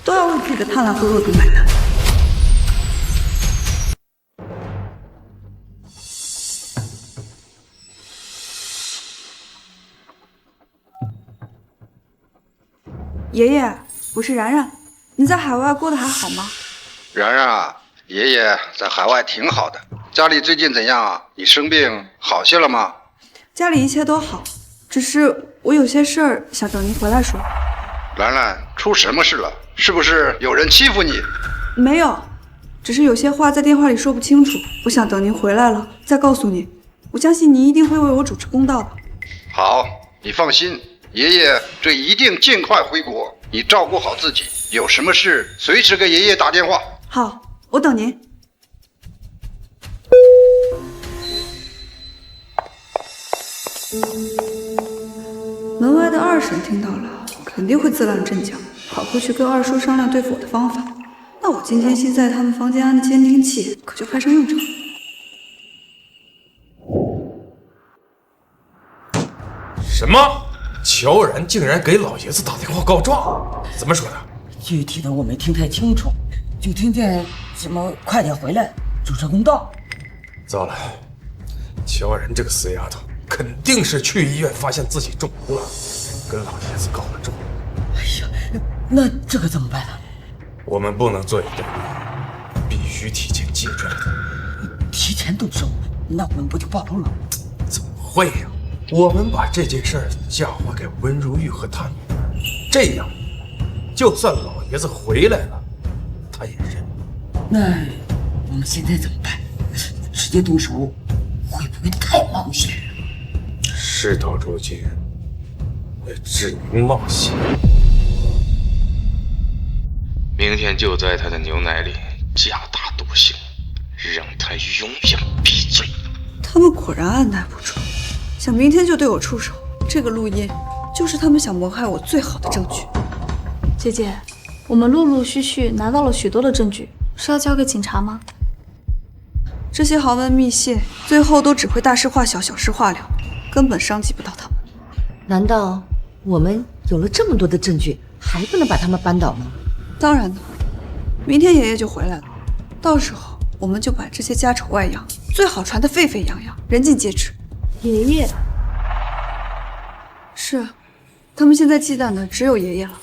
都要为自己的贪婪和恶毒买单。爷爷，我是然然，你在海外过得还好吗？然然啊，爷爷在海外挺好的。家里最近怎样啊？你生病好些了吗？家里一切都好，只是我有些事儿想等您回来说。兰兰，出什么事了？是不是有人欺负你？没有，只是有些话在电话里说不清楚，我想等您回来了再告诉你。我相信您一定会为我主持公道的。好，你放心，爷爷这一定尽快回国。你照顾好自己，有什么事随时给爷爷打电话。好，我等您。门外的二婶听到了，肯定会自乱阵脚，跑过去跟二叔商量对付我的方法。那我今天新在他们房间安的监听器可就派上用场了。什么？乔然竟然给老爷子打电话告状？怎么说的？具体的我没听太清楚，就听见什么快点回来，主持公道。糟了，乔然这个死丫头肯定是去医院发现自己中毒了，跟老爷子告了状。哎呀，那这可怎么办呢？我们不能坐以待毙，必须提前解决了他。提前动手，那我们不就暴露了？怎么会呀？我们把这件事嫁祸给温如玉和他女儿，这样，就算老爷子回来了，他也认。那我们现在怎么办？直接动手会不会太冒险？事到如今，只能冒险。明天就在他的牛奶里加大毒性，让他永远闭嘴。他们果然按耐不住，想明天就对我出手。这个录音就是他们想谋害我最好的证据。姐姐，我们陆陆续续拿到了许多的证据，是要交给警察吗？这些豪门密信最后都只会大事化小，小事化了，根本伤及不到他们。难道我们有了这么多的证据，还不能把他们扳倒吗？当然了，明天爷爷就回来了，到时候我们就把这些家丑外扬最好传得沸沸扬扬，人尽皆知。爷爷，是，他们现在忌惮的只有爷爷了。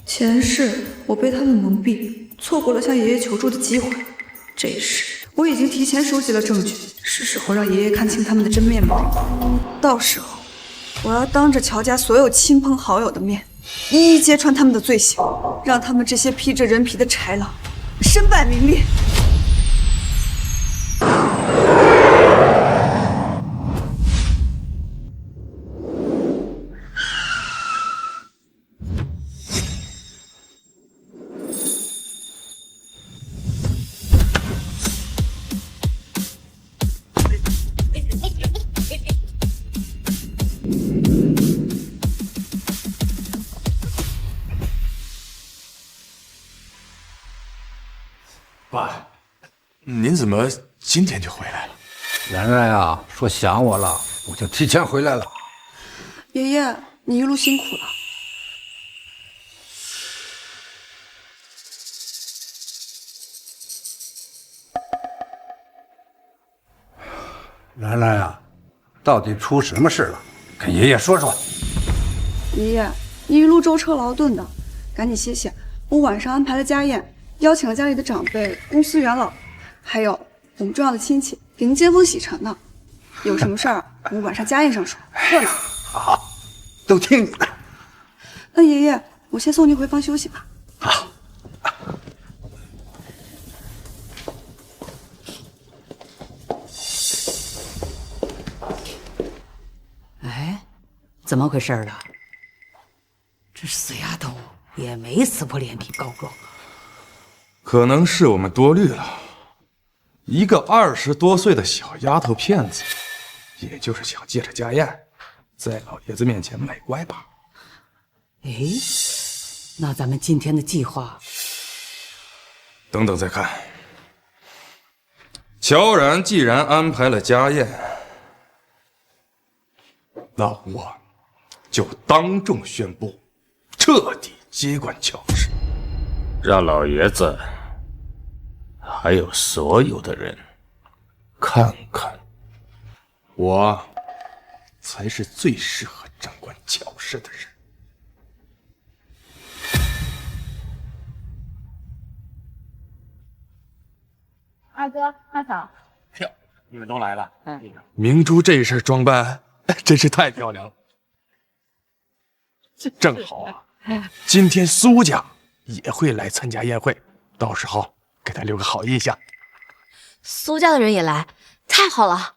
前世我被他们蒙蔽，错过了向爷爷求助的机会，这一世我已经提前收集了证据，是时候让爷爷看清他们的真面目了。到时候，我要当着乔家所有亲朋好友的面，一一揭穿他们的罪行，让他们这些披着人皮的豺狼身败名裂。爸，您怎么今天就回来了？然然呀，说想我了，我就提前回来了。爷爷，你一路辛苦了。然然呀，到底出什么事了？跟爷爷说说。爷爷，你一路舟车劳顿的，赶紧歇歇。我晚上安排了家宴，邀请了家里的长辈、公司元老，还有我们重要的亲戚，给您接风洗尘呢。有什么事儿，我们晚上家宴上说，热闹。好，都听你的。那爷爷，我先送您回房休息吧。好。哎，怎么回事了？这死丫头也没撕破脸皮告状啊。可能是我们多虑了。一个20多岁的小丫头片子，也就是想借着家宴，在老爷子面前卖乖吧。哎，那咱们今天的计划，等等再看。乔然既然安排了家宴，那我就当众宣布，彻底接管乔氏，让老爷子还有所有的人看看，我才是最适合掌管乔氏的人。二哥、二嫂，哟，你们都来了。明珠这身装扮真是太漂亮了。正好啊，今天苏家也会来参加宴会，到时候给他留个好印象。苏家的人也来，太好了！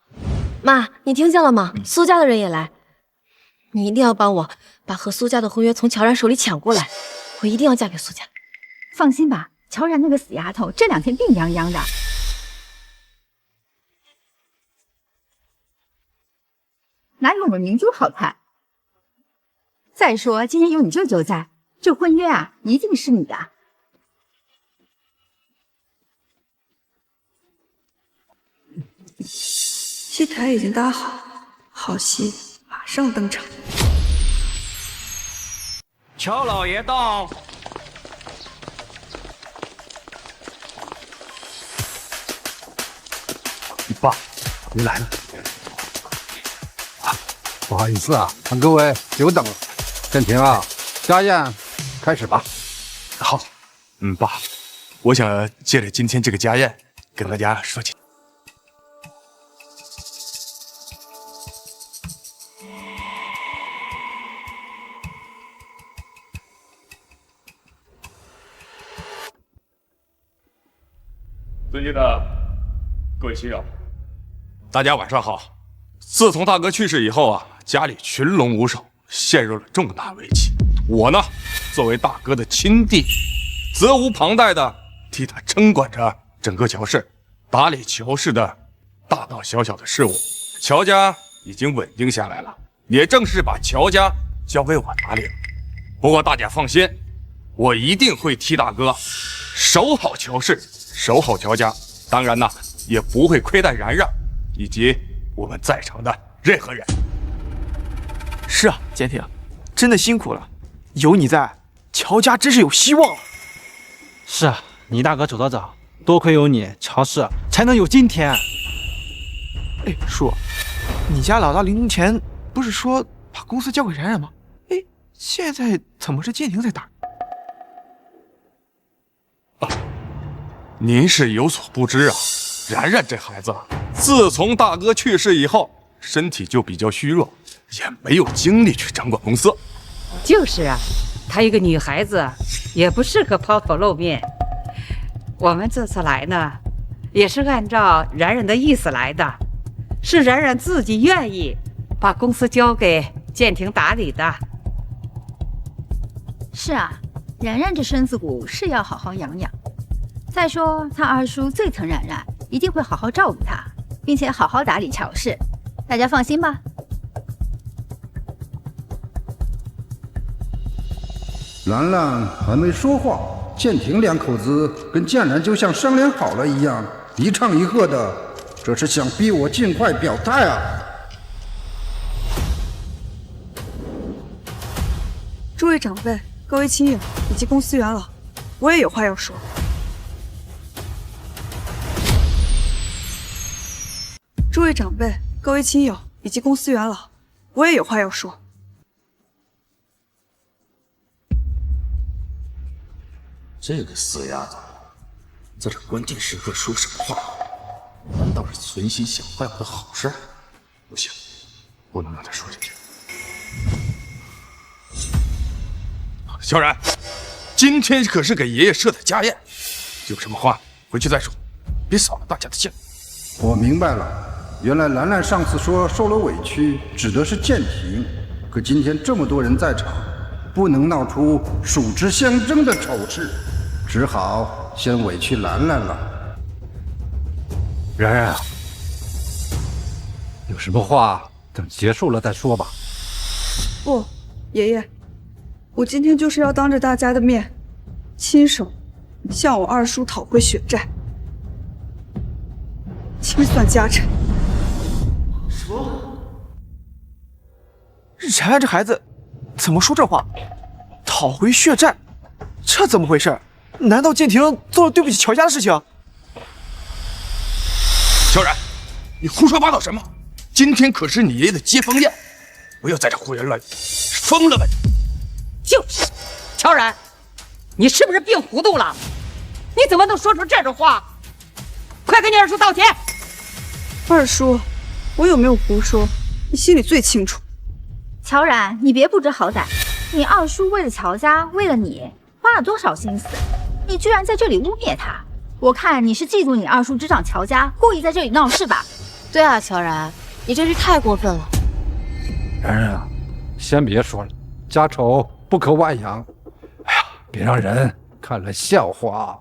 妈，你听见了吗？苏家的人也来，你一定要帮我把和苏家的婚约从乔然手里抢过来，我一定要嫁给苏家。放心吧，乔然那个死丫头这2天病殃殃的。哪有我们明珠好看？再说今天有你舅舅在，这婚约啊，一定是你的。戏台已经搭好，好戏马上登场。乔老爷到。爸，您来了。不好意思啊，让各位久等了。振廷啊，家宴开始吧。好，爸，我想借着今天这个家宴，跟大家说几。尊敬的各位亲友，大家晚上好。自从大哥去世以后啊，家里群龙无首，陷入了重大危机。我呢，作为大哥的亲弟，责无旁贷的替他承管着整个乔氏，打理乔氏的大大小小的事务。乔家已经稳定下来了，也正式把乔家交给我打理了。不过大家放心，我一定会替大哥守好乔氏，守好乔家。当然呢，也不会亏待然然以及我们在场的任何人。是啊，简挺，真的辛苦了，有你在，乔家真是有希望了。是啊，你大哥走得早，多亏有你，乔氏才能有今天。哎，叔，你家老大临终前不是说把公司交给然然吗？哎，现在怎么是建廷在打？您是有所不知啊，然然这孩子自从大哥去世以后，身体就比较虚弱，也没有精力去掌管公司。就是啊，她一个女孩子，也不适合抛头露面。我们这次来呢，也是按照然然的意思来的，是然然自己愿意把公司交给建廷打理的。是啊，然然这身子骨是要好好养养。再说他二叔最疼然然，一定会好好照顾他，并且好好打理乔氏，大家放心吧。兰兰还没说话，建廷两口子跟建然就像商量好了一样，一唱一和的，这是想逼我尽快表态啊！诸位长辈、各位亲友以及公司元老，我也有话要说。诸位长辈、各位亲友以及公司元老，我也有话要说。这个死丫头，在这关键时刻说什么话？难道是存心想坏我的好事？不行，不能让她说进去。小冉，今天可是给爷爷设的家宴，有什么话回去再说，别扫了大家的兴。我明白了，原来兰兰上次说受了委屈，指的是建廷，可今天这么多人在场，不能闹出属之相争的丑事，只好先委屈兰兰了。然然，有什么话等结束了再说吧。不，爷爷，我今天就是要当着大家的面，亲手向我二叔讨回血债，清算家产。什么？然然这孩子怎么说这话？讨回血债，这怎么回事？难道建廷做了对不起乔家的事情？小冉，你胡说八道什么？今天可是你爷爷的接风宴，不要在这胡言乱语，疯了吧你！就是，乔然，你是不是病糊涂了？你怎么能说出这种话？快跟你二叔道歉！二叔，我有没有胡说，你心里最清楚。乔然，你别不知好歹，你二叔为了乔家，为了你，花了多少心思，你居然在这里污蔑他！我看你是嫉妒你二叔执掌乔家，故意在这里闹事吧？对啊，乔然，你真是太过分了。然然啊，先别说了，家丑不可外扬。哎呀，别让人看了笑话。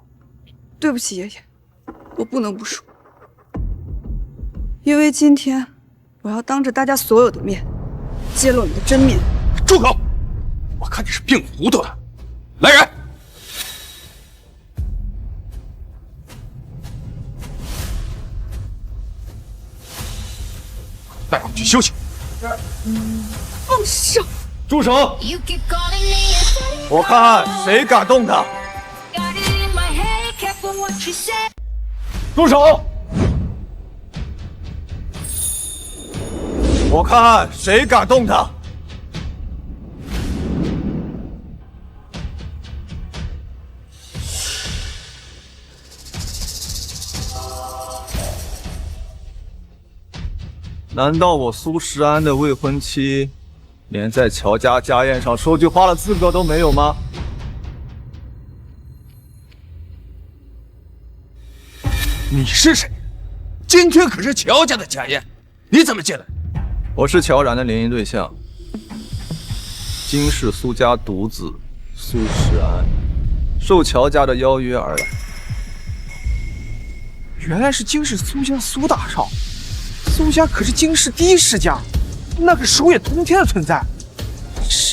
对不起，爷爷，我不能不说，因为今天我要当着大家所有的面揭露你的真面。住口！我看你是病糊涂了。来人！带我们去休息。放手！住手！我看谁敢动他！住手！我看谁敢动他！难道我苏时安的未婚妻连在乔家家宴上说句话的资格都没有吗？你是谁？今天可是乔家的家宴，你怎么进来？我是乔然的联姻对象，金氏苏家独子苏时安，受乔家的邀约而来。原来是金氏苏家苏大少，苏家可是金氏第一世家，那个手眼通天的存在。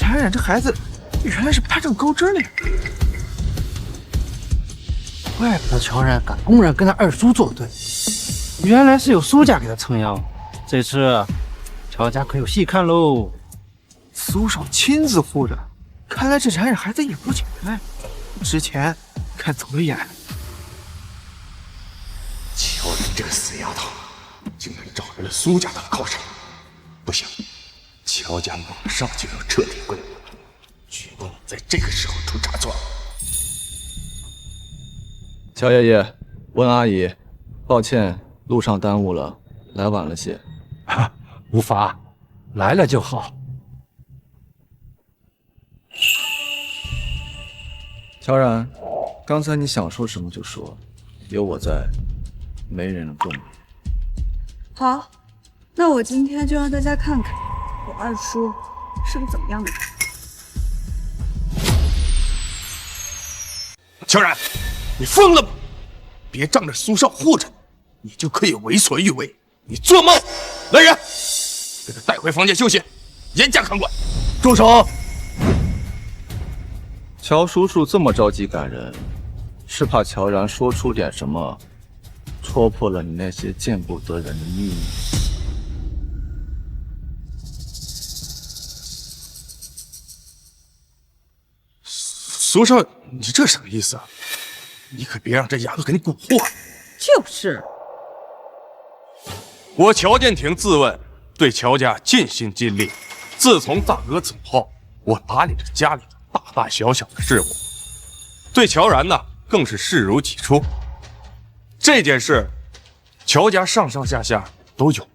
冉冉这孩子原来是攀上高枝了呀！怪不得乔然敢公然跟他二叔作对，原来是有苏家给他撑腰。这次乔家可有戏看喽！苏少亲自护着，看来这冉冉孩子也不简单。之前看走了眼。乔然这个死丫头，竟然找来了苏家当靠山！不行，乔家马上就要彻底归我了，绝不能在这个时候出差错。乔爷爷，温阿姨，抱歉，路上耽误了，来晚了些。无妨，来了就好。乔然，刚才你想说什么就说，有我在，没人能动你。好，那我今天就让大家看看我二叔是个怎么样的人。乔然，你疯了吗？别仗着苏少护着你，你就可以为所欲为。你做梦！来人，给他带回房间休息，严加看管。住手！乔叔叔这么着急赶人，是怕乔然说出点什么，戳破了你那些见不得人的秘密。苏少，你这什么意思啊？你可别让这丫头给你蛊惑。就是。我乔建廷自问对乔家尽心尽力，自从大哥走后，我打理着家里的大大小小的事务，对乔然呢更是视如己出。这件事，乔家上上下下都有。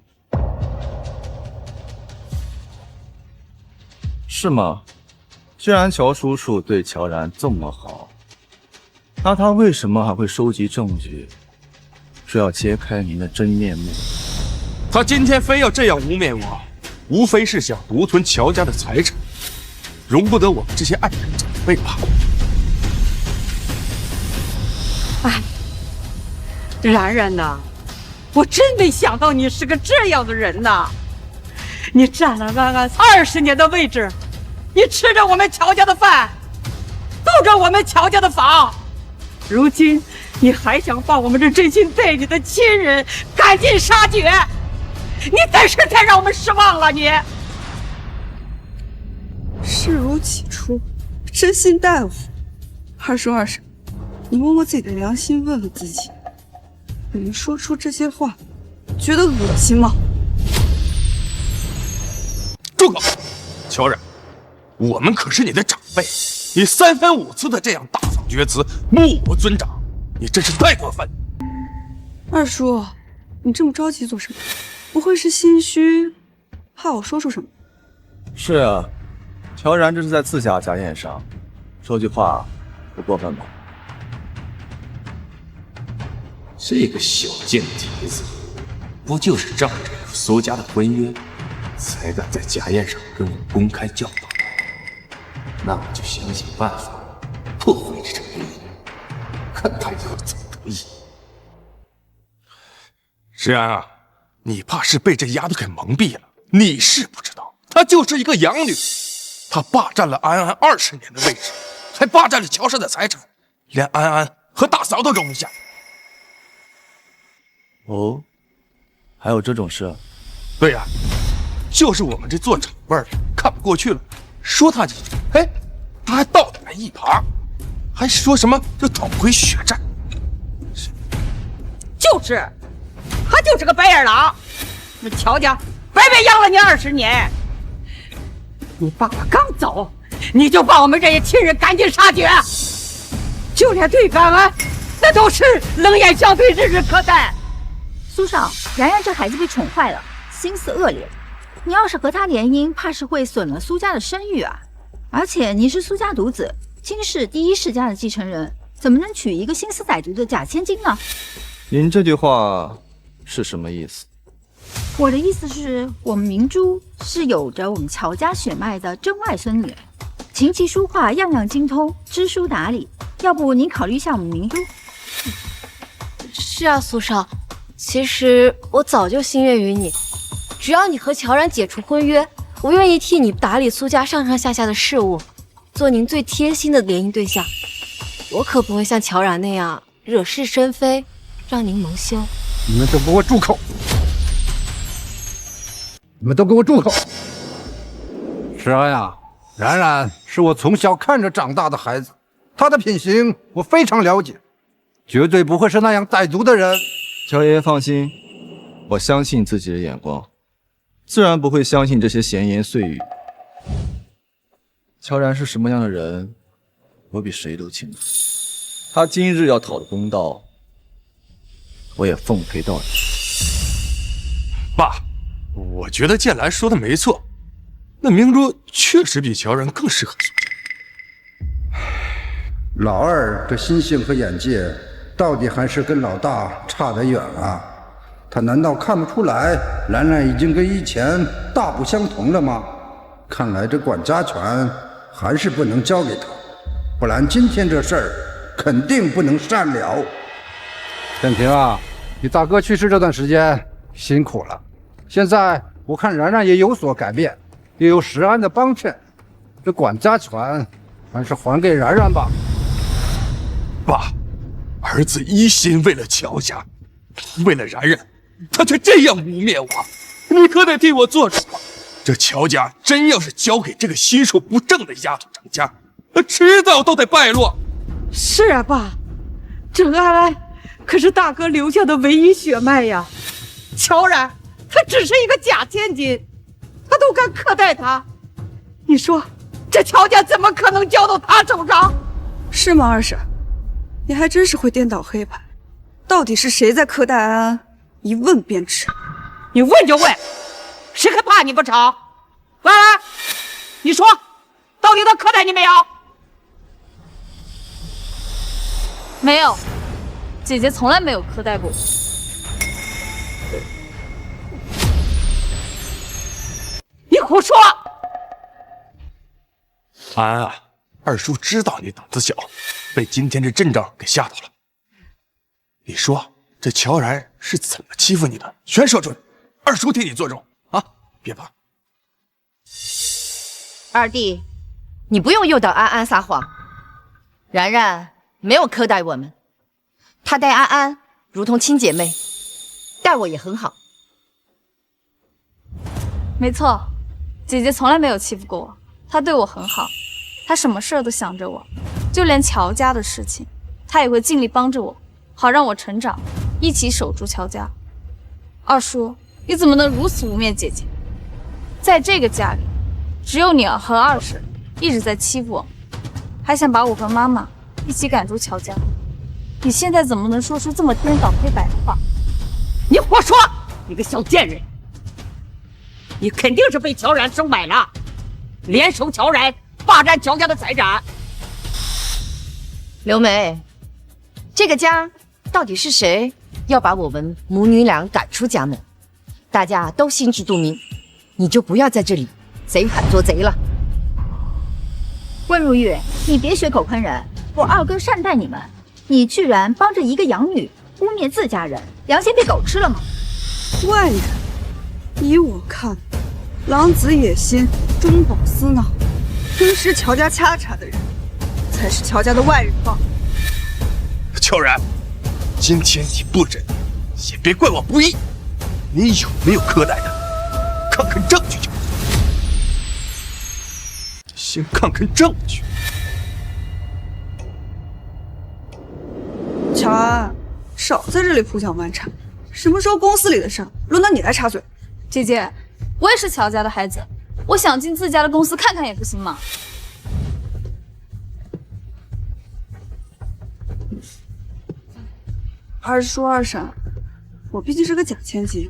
是吗？既然乔叔叔对乔然这么好，那他为什么还会收集证据，说要揭开您的真面目？他今天非要这样污蔑我，无非是想独吞乔家的财产，容不得我们这些爱人长辈罢了。哎，然然呐，我真没想到你是个这样的人呐！你占了安安20年的位置，你吃着我们乔家的饭，住着我们乔家的房，如今你还想把我们这真心待你的亲人赶尽杀绝，你真是太让我们失望了！你视如己出，真心待我。二叔二婶，你摸摸自己的良心，问问自己，你们说出这些话，觉得恶心吗？住口！乔然，我们可是你的长辈，你3番5次的这样大放厥词，目无尊长，你真是太过分。二叔，你这么着急做什么？不会是心虚，怕我说出什么？是啊，乔然这是在自家家宴上说句话，不过分吧？这个小贱蹄子，不就是仗着有苏家的婚约，才敢在家宴上跟我公开叫板？那我就想想办法破坏这场约，看他以后怎么得意。石安啊，你怕是被这丫头给蒙蔽了。你是不知道，她就是一个养女，她霸占了安安20年的位置，还霸占了乔氏的财产，连安安和大嫂都容不下。哦，还有这种事？对呀，就是我们这做长辈的看不过去了，说他几句，哎，他还倒打一耙，还说什么要讨回血债。就是，他就是个白眼狼。那乔家白白养了你20年，你爸爸刚走，你就把我们这些亲人赶尽杀绝，就连对安安，那都是冷眼相对，指日可待。苏少，然然这孩子被宠坏了，心思恶劣。你要是和他联姻，怕是会损了苏家的声誉啊。而且你是苏家独子，金氏第一世家的继承人，怎么能娶一个心思歹毒的假千金呢？您这句话是什么意思？我的意思是，我们明珠是有着我们乔家血脉的真外孙女，琴棋书画样样精通，知书达理。要不您考虑一下我们明珠？是啊，苏少，其实我早就心悦于你，只要你和乔然解除婚约，我愿意替你打理苏家上上下下的事务，做您最贴心的联姻对象。我可不会像乔然那样惹是生非，让您蒙羞。你们都给我住口！你们都给我住口！石安呀，然然是我从小看着长大的孩子，他的品行我非常了解，绝对不会是那样歹毒的人。乔爷爷放心，我相信自己的眼光，自然不会相信这些闲言碎语。乔然是什么样的人，我比谁都清楚。他今日要讨的公道，我也奉陪到底。爸，我觉得剑兰说的没错，那明珠确实比乔然更适合苏家。老二这心性和眼界，到底还是跟老大差得远啊！他难道看不出来兰兰已经跟以前大不相同了吗？看来这管家权还是不能交给他，不然今天这事儿肯定不能善了。建平啊，你大哥去世这段时间辛苦了，现在我看然然也有所改变，又有石安的帮衬，这管家权还是还给然然吧。爸，儿子一心为了乔家，为了然然，他却这样污蔑我，你可得替我做主啊！这乔家真要是交给这个心术不正的丫头掌家，迟早都得败落。是啊，爸，这安安可是大哥留下的唯一血脉呀。乔然，他只是一个假千金，他都敢苛待他，你说这乔家怎么可能交到他手上？是吗，二婶？你还真是会颠倒黑白，到底是谁在苛待安安？一问便知。你问就问，谁还怕你不成？安安，你说，到底他苛待你没有？没有，姐姐从来没有苛待过我。你胡说！安安啊，二叔知道你胆子小，被今天这阵仗给吓到了。你说这乔然是怎么欺负你的？全说出来，二叔替你做主啊！别怕。二弟，你不用诱导安安撒谎。然然没有苛待我们，她待安安如同亲姐妹，待我也很好。没错，姐姐从来没有欺负过我，她对我很好，她什么事儿都想着我，就连乔家的事情，她也会尽力帮着我，好让我成长，一起守住乔家。二叔，你怎么能如此污蔑姐姐？在这个家里，只有你和二婶一直在欺负我，还想把我和妈妈一起赶出乔家。你现在怎么能说出这么颠倒黑白的话？你胡说！你个小贱人！你肯定是被乔然收买了，联手乔然霸占乔家的财产。刘梅，这个家到底是谁要把我们母女俩赶出家门？大家都心知肚明，你就不要在这里贼喊捉贼了。温如玉，你别血口喷人，我二哥善待你们，你居然帮着一个养女污蔑自家人，良心被狗吃了吗？外人，依我看，狼子野心，中饱私囊，吞食乔家家产的人，才是乔家的外人吧。乔然，今天你不忍，也别怪我不义。你有没有苛待他？看看证据就好。先看看证据。乔安，少在这里胡搅蛮缠，什么时候公司里的事轮到你来插嘴？姐姐，我也是乔家的孩子，我想进自家的公司看看也不行吗？二叔二婶，我毕竟是个假千金，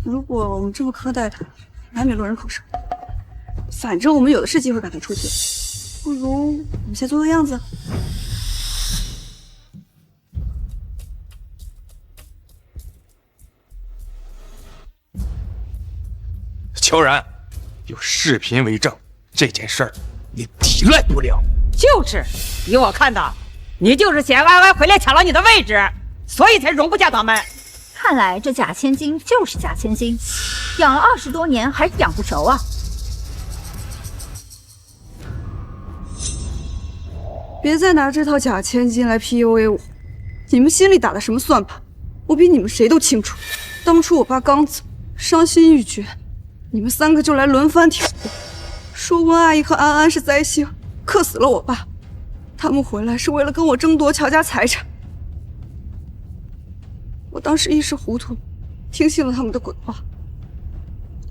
如果我们这么苛待他，难免落人口舌。反正我们有的是机会赶他出去，不如我们先做个样子。乔然，有视频为证，这件事儿你抵赖不了。就是，依我看的，你就是嫌安安回来抢了你的位置，所以才容不下他们。看来这假千金就是假千金，养了20多年还是养不熟啊！别再拿这套假千金来 PUA 我，你们心里打的什么算盘，我比你们谁都清楚。当初我爸刚走，伤心欲绝，你们3个就来轮番挑拨，说温阿姨和安安是灾星，克死了我爸。他们回来是为了跟我争夺乔家财产。我当时一时糊涂，听信了他们的鬼话，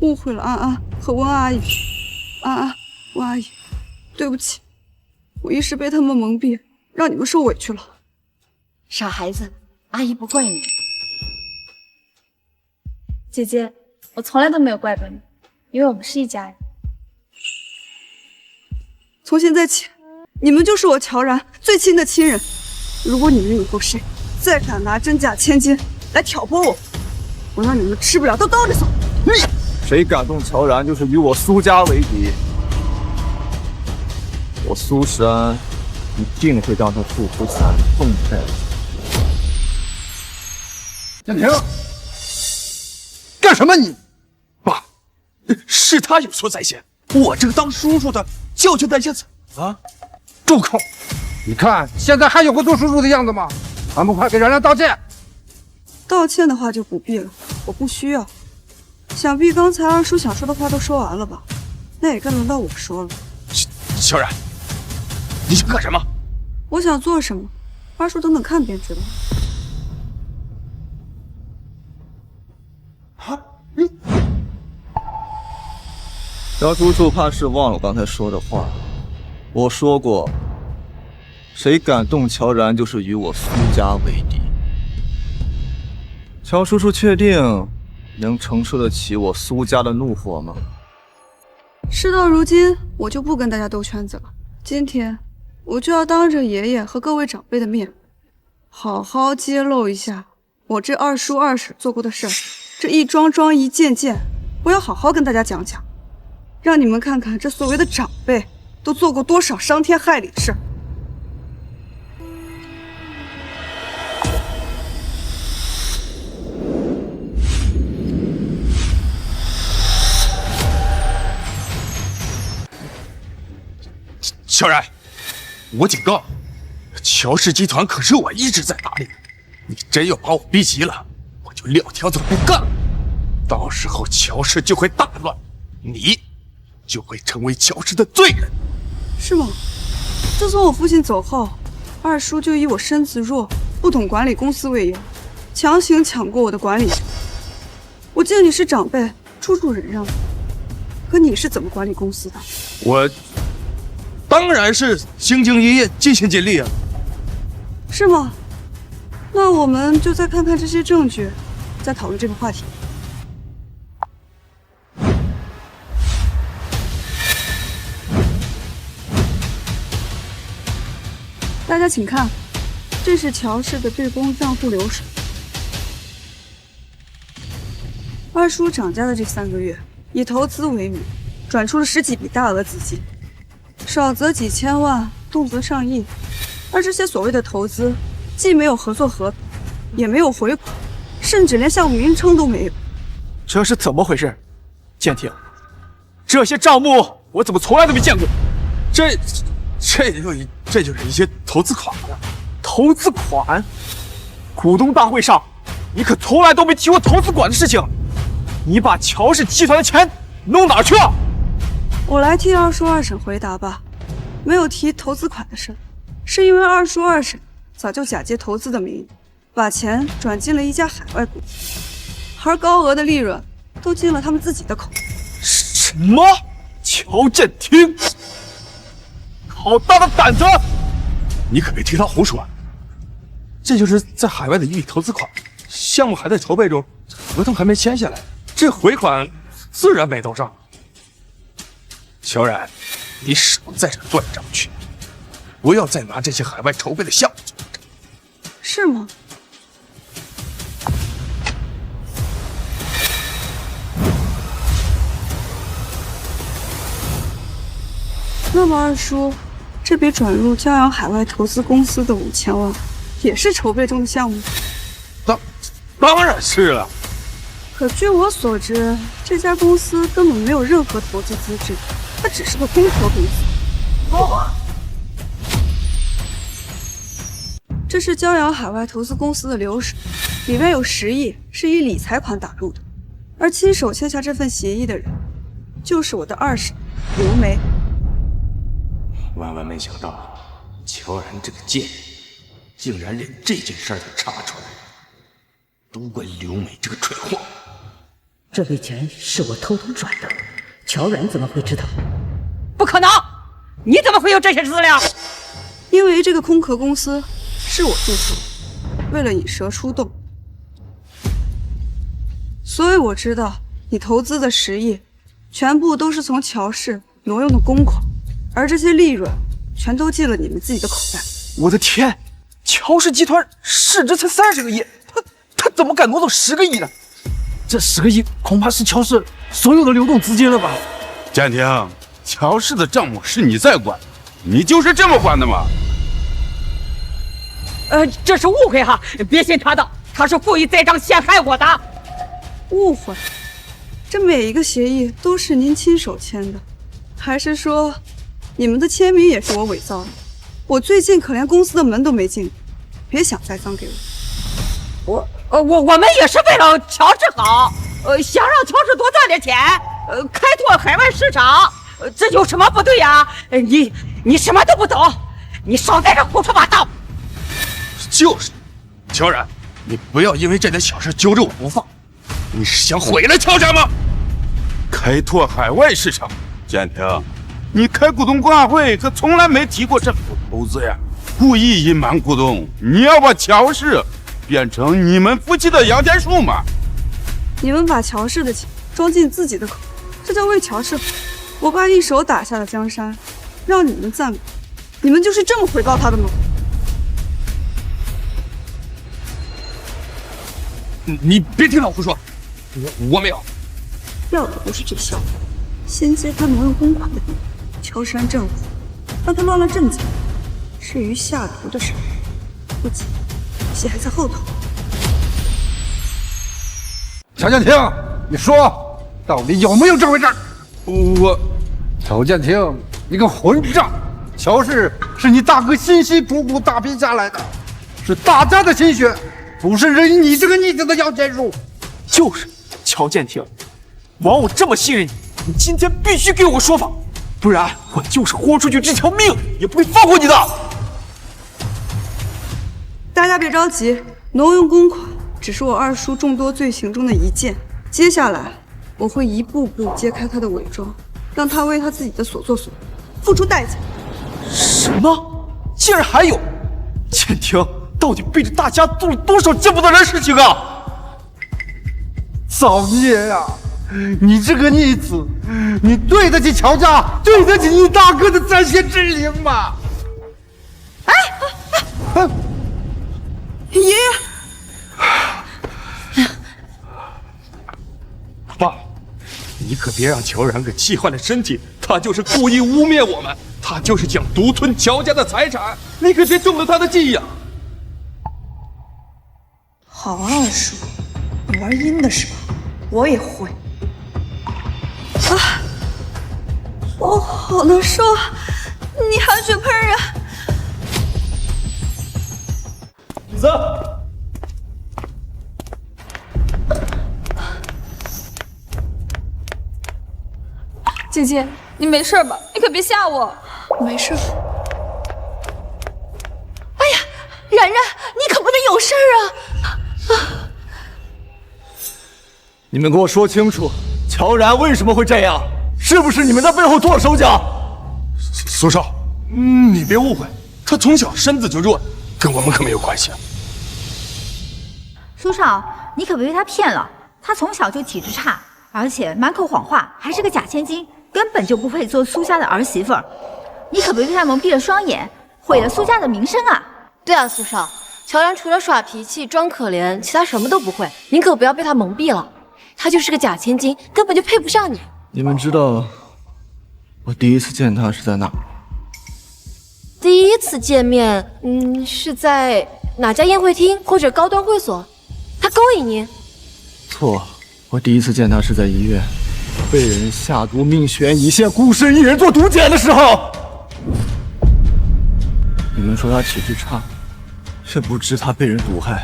误会了安安和温阿姨。安安，温阿姨，对不起，我一时被他们蒙蔽，让你们受委屈了。傻孩子，阿姨不怪你。姐姐，我从来都没有怪过你，因为我们是一家人。从现在起，你们就是我乔然最亲的亲人。如果你们以后谁再敢拿真假千金来挑拨我，我让你们吃不了都倒着走。谁敢动乔然，就是与我苏家为敌。我苏时安一定会让他付出惨痛代价。建平，干什么你？爸，是他有错在先，我这个当叔叔的教训在先啊！住口！你看现在还有个做叔叔的样子吗？还不快给然然道歉！道歉的话就不必了，我不需要。想必刚才二叔想说的话都说完了吧？那也该轮到我说了。乔然，你想干什么？我想做什么，二叔等等看便知道。乔叔叔怕是忘了我刚才说的话。我说过，谁敢动乔然，就是与我苏家为敌。乔叔叔确定能承受得起我苏家的怒火吗？事到如今，我就不跟大家兜圈子了。今天我就要当着爷爷和各位长辈的面，好好揭露一下我这二叔二婶做过的事儿。这一桩桩一件件，我要好好跟大家讲讲，让你们看看这所谓的长辈都做过多少伤天害理的事儿。乔然，我警告，乔氏集团可是我一直在打理的，你真要把我逼急了，我就撂挑子不干了。到时候乔氏就会大乱，你就会成为乔氏的罪人。是吗？自从我父亲走后，二叔就以我身子弱，不懂管理公司为由，强行抢过我的管理权。我见你是长辈，处处忍让，可你是怎么管理公司的？我当然是兢兢业业、尽心尽力啊！是吗？那我们就再看看这些证据，再讨论这个话题。大家请看，这是乔氏的对公账户流水。二叔涨价的这3个月，以投资为名，转出了10几笔大额资金。少则几千万，动则上亿，而这些所谓的投资，既没有合作合同，也没有回款，甚至连项目名称都没有。这是怎么回事？建廷，这些账目我怎么从来都没见过？这就是一些投资款呀！投资款？股东大会上，你可从来都没提过投资款的事情。你把乔氏集团的钱弄哪儿去了？我来替二叔二婶回答吧。没有提投资款的事，是因为二叔二婶早就假借投资的名义，把钱转进了一家海外公司，而高额的利润都进了他们自己的口袋。什么？乔振廷，好大的胆子！你可别听他胡说。这就是在海外的一笔投资款，项目还在筹备中，合同还没签下来，这回款自然没兜上。乔然，你少在这断章取义，不要再拿这些海外筹备的项目做证。是吗？那么二叔，这笔转入骄阳海外投资公司的5000万，也是筹备中的项目？当然是了。可据我所知，这家公司根本没有任何投资资质，它只是个空壳公司。这是骄阳海外投资公司的流水，里面有10亿是以理财款打入的，而亲手签下这份协议的人，就是我的二婶刘梅。万万没想到，乔然这个贱人，竟然连这件事儿都查出来了，都怪刘美这个蠢货。这笔钱是我偷偷转的，乔然怎么会知道？不可能！你怎么会有这些资料？因为这个空壳公司是我注册的，为了引蛇出洞，所以我知道你投资的10亿，全部都是从乔氏挪用的公款，而这些利润全都进了你们自己的口袋。我的天，乔氏集团市值才30个亿，他怎么敢挪走10个亿呢？这10个亿恐怕是乔氏所有的流动资金了吧？建庭，乔氏的账目是你在管，你就是这么管的吗？这是误会哈，别信他的，他是故意栽赃陷害我的。误会？这每一个协议都是您亲手签的，还是说你们的签名也是我伪造的？我最近可连公司的门都没进过，别想栽赃给我。我们也是为了乔氏好，想让乔氏多赚点钱，开拓海外市场，这有什么不对呀？你什么都不懂，你少在这胡说八道。就是，乔然，你不要因为这点小事揪着我不放，你是想毁了乔家吗？开拓海外市场，建庭，你开股东观会可从来没提过政府投资呀，故意隐瞒股东，你要把乔氏变成你们夫妻的摇钱树吗？你们把乔氏的钱装进自己的口，这叫为乔氏。我爸一手打下了江山，让你们赞美，你们就是这么回报他的吗？你别听他胡说，我没有。要的不是这小子，先揭他挪用公款的底，敲山震虎，让他乱了阵脚。至于下毒的事，不急，戏还在后头。乔建庭，你说到底有没有这回事？乔建庭，你个混账！乔氏是你大哥辛辛苦苦打拼下来的，是大家的心血。不是人你这个逆子的摇钱树。就是乔建庭，王我这么信任你，你今天必须给我个说法，不然我就是豁出去这条命也不会放过你的。大家别着急，挪用公款只是我二叔众多罪行中的一件，接下来我会一步步揭开他的伪装，让他为他自己的所作所为付出代价。什么？竟然还有？建庭到底背着大家做了多少见不得人的事情啊！造孽呀！你这个逆子，你对得起乔家，对得起你大哥的在先之灵吗？爷爷，爸，你可别让乔然给气坏了身体，他就是故意污蔑我们，他就是想独吞乔家的财产，你可别中了他的计呀！好啊，二叔，你玩阴的是吧？我也会。啊，我好难受，你含血喷人。李子，姐姐，你没事吧？你可别吓我。没事。哎呀，然然，你可不能有事啊！你们给我说清楚，乔然为什么会这样？是不是你们在背后做了手脚？苏少，你别误会，他从小身子就弱，跟我们可没有关系。苏少，你可别被他骗了，他从小就体质差，而且满口谎话，还是个假千金，根本就不配做苏家的儿媳妇儿。你可别被他蒙蔽了双眼，毁了苏家的名声啊！对啊，苏少，乔然除了耍脾气、装可怜，其他什么都不会。您可不要被他蒙蔽了，他就是个假千金，根本就配不上你。你们知道我第一次见他是在哪儿？第一次见面，是在哪家宴会厅或者高端会所？他勾引您？错，我第一次见他是在医院，被人下毒命悬一线，孤身一人做毒检的时候。你们说他体质差，却不知他被人毒害；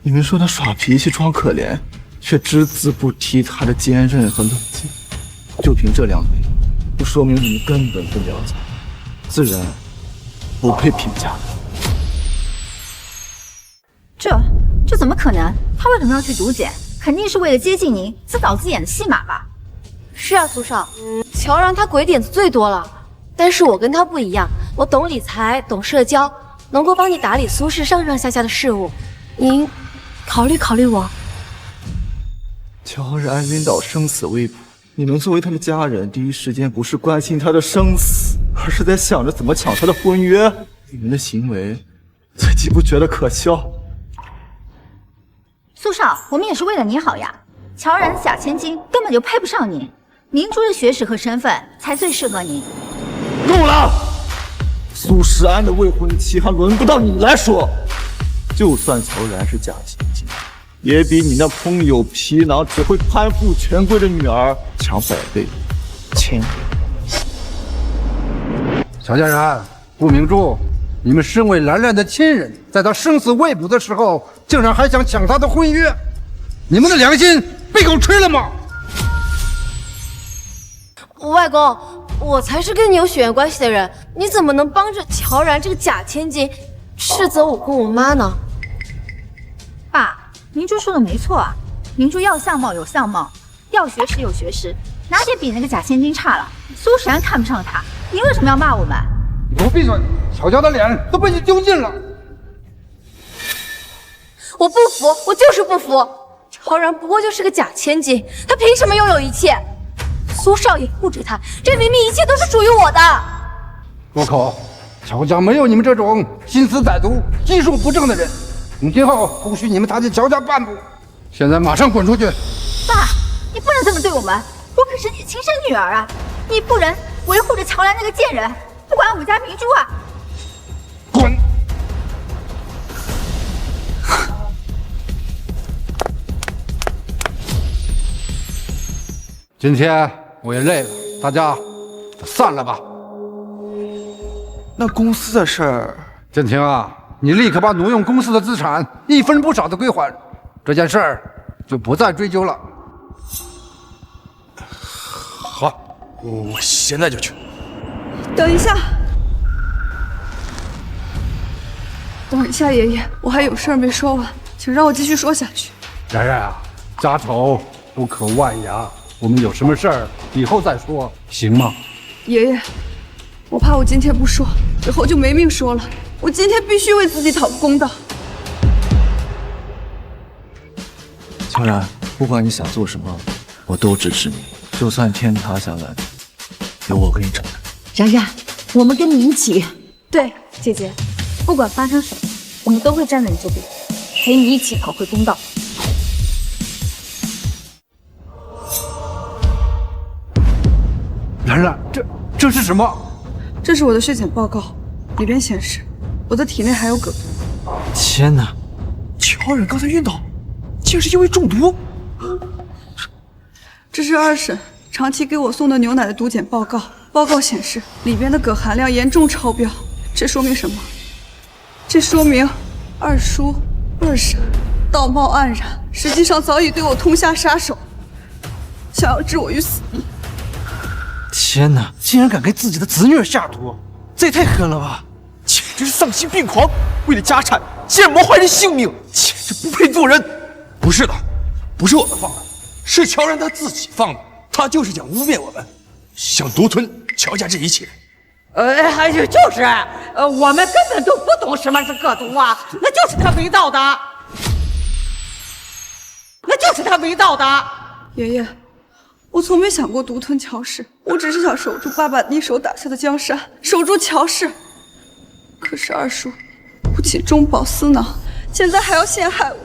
你们说他耍脾气装可怜，却只字不提他的坚韧和冷静。就凭这两点，就说明你们根本不了解，自然不配评价。这怎么可能？他为什么要去毒检？肯定是为了接近您，自导自演的戏码吧？是啊，苏少，乔然他鬼点子最多了，但是我跟他不一样，我懂理财，懂社交，能够帮你打理苏氏上上下下的事务。您考虑考虑我。乔然晕倒，生死未卜。你们作为他的家人，第一时间不是关心他的生死，而是在想着怎么抢他的婚约。你们的行为，自己不觉得可笑？苏少，我们也是为了你好呀。乔然的假千金根本就配不上您，明珠的学识和身份才最适合您。够了！苏诗安的未婚妻还轮不到你来说。就算乔然是假千金，也比你那空有皮囊、只会攀附权贵的女儿强100倍、1000倍。乔家人、顾明珠，你们身为兰兰的亲人，在她生死未卜的时候，竟然还想抢她的婚约，你们的良心被狗吃了吗？外公，我才是跟你有血缘关系的人，你怎么能帮着乔然这个假千金斥责我跟我妈呢？爸，明珠说的没错啊，明珠要相貌有相貌，要学识有学识，哪点比那个假千金差了？苏诗安看不上她，你为什么要骂我们？你给我闭嘴！乔家的脸都被你丢尽了。我不服，我就是不服！乔然不过就是个假千金，他凭什么拥有一切？苏少爷护着他，这明明一切都是属于我的。住口！乔家没有你们这种心思歹毒、技术不正的人，从今后不许你们踏进乔家半步。现在马上滚出去！爸，你不能这么对我们，我可是你亲生女儿啊！你不能维护着乔然那个贱人，不管我们家明珠啊！滚！今天我也累了，大家散了吧。那公司的事儿，建廷啊，你立刻把挪用公司的资产一分不少的归还，这件事儿就不再追究了。好，我现在就去。等一下，等一下，爷爷，我还有事儿没说完，请让我继续说下去。然然啊，家丑不可外扬，我们有什么事儿以后再说，行吗？爷爷，我怕我今天不说，以后就没命说了。我今天必须为自己讨个公道。乔然，不管你想做什么，我都支持你。就算天塌下来，有我给你撑着。然然，我们跟你一起。对，姐姐，不管发生什么，我们都会站在你这边，陪你一起讨回公道。然然，这是什么？这是我的血检报告，里边显示我的体内还有铬毒。天哪！乔冉刚才晕倒，竟然是因为中毒。这是2审长期给我送的牛奶的毒检报告，报告显示里边的铬含量严重超标。这说明什么？这说明2叔、2婶道貌岸然，实际上早已对我痛下杀手，想要置我于死地。天哪！竟然敢给自己的子女下毒，这也太狠了吧！简直是丧心病狂！为了家产，竟然谋害人性命，简直不配做人！不是的，不是我们放的，是乔然他自己放的。他就是想污蔑我们，想独吞乔家这一切。就是我们根本都不懂什么是铬毒啊，那就是他伪造的，爷爷，我从没想过独吞乔氏，我只是想守住爸爸一手打下的江山，守住乔氏。可是2叔不仅中饱私囊，现在还要陷害我。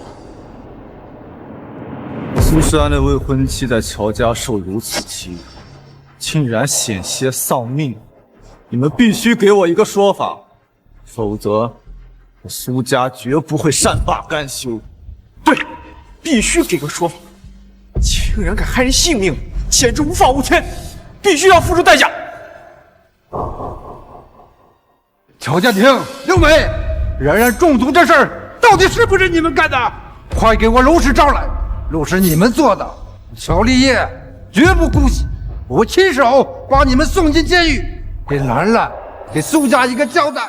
苏诗安的未婚妻在乔家受如此欺辱，竟然险些丧命，你们必须给我一个说法，否则我苏家绝不会善罢甘休。对，必须给个说法！竟然敢害人性命，简直无法无天，必须要付出代价！乔家庭、六美，然然中毒这事儿到底是不是你们干的？快给我娄氏招来！若是你们做的，乔立业绝不姑息，我会亲手把你们送进监狱，给兰兰、给苏家一个交代。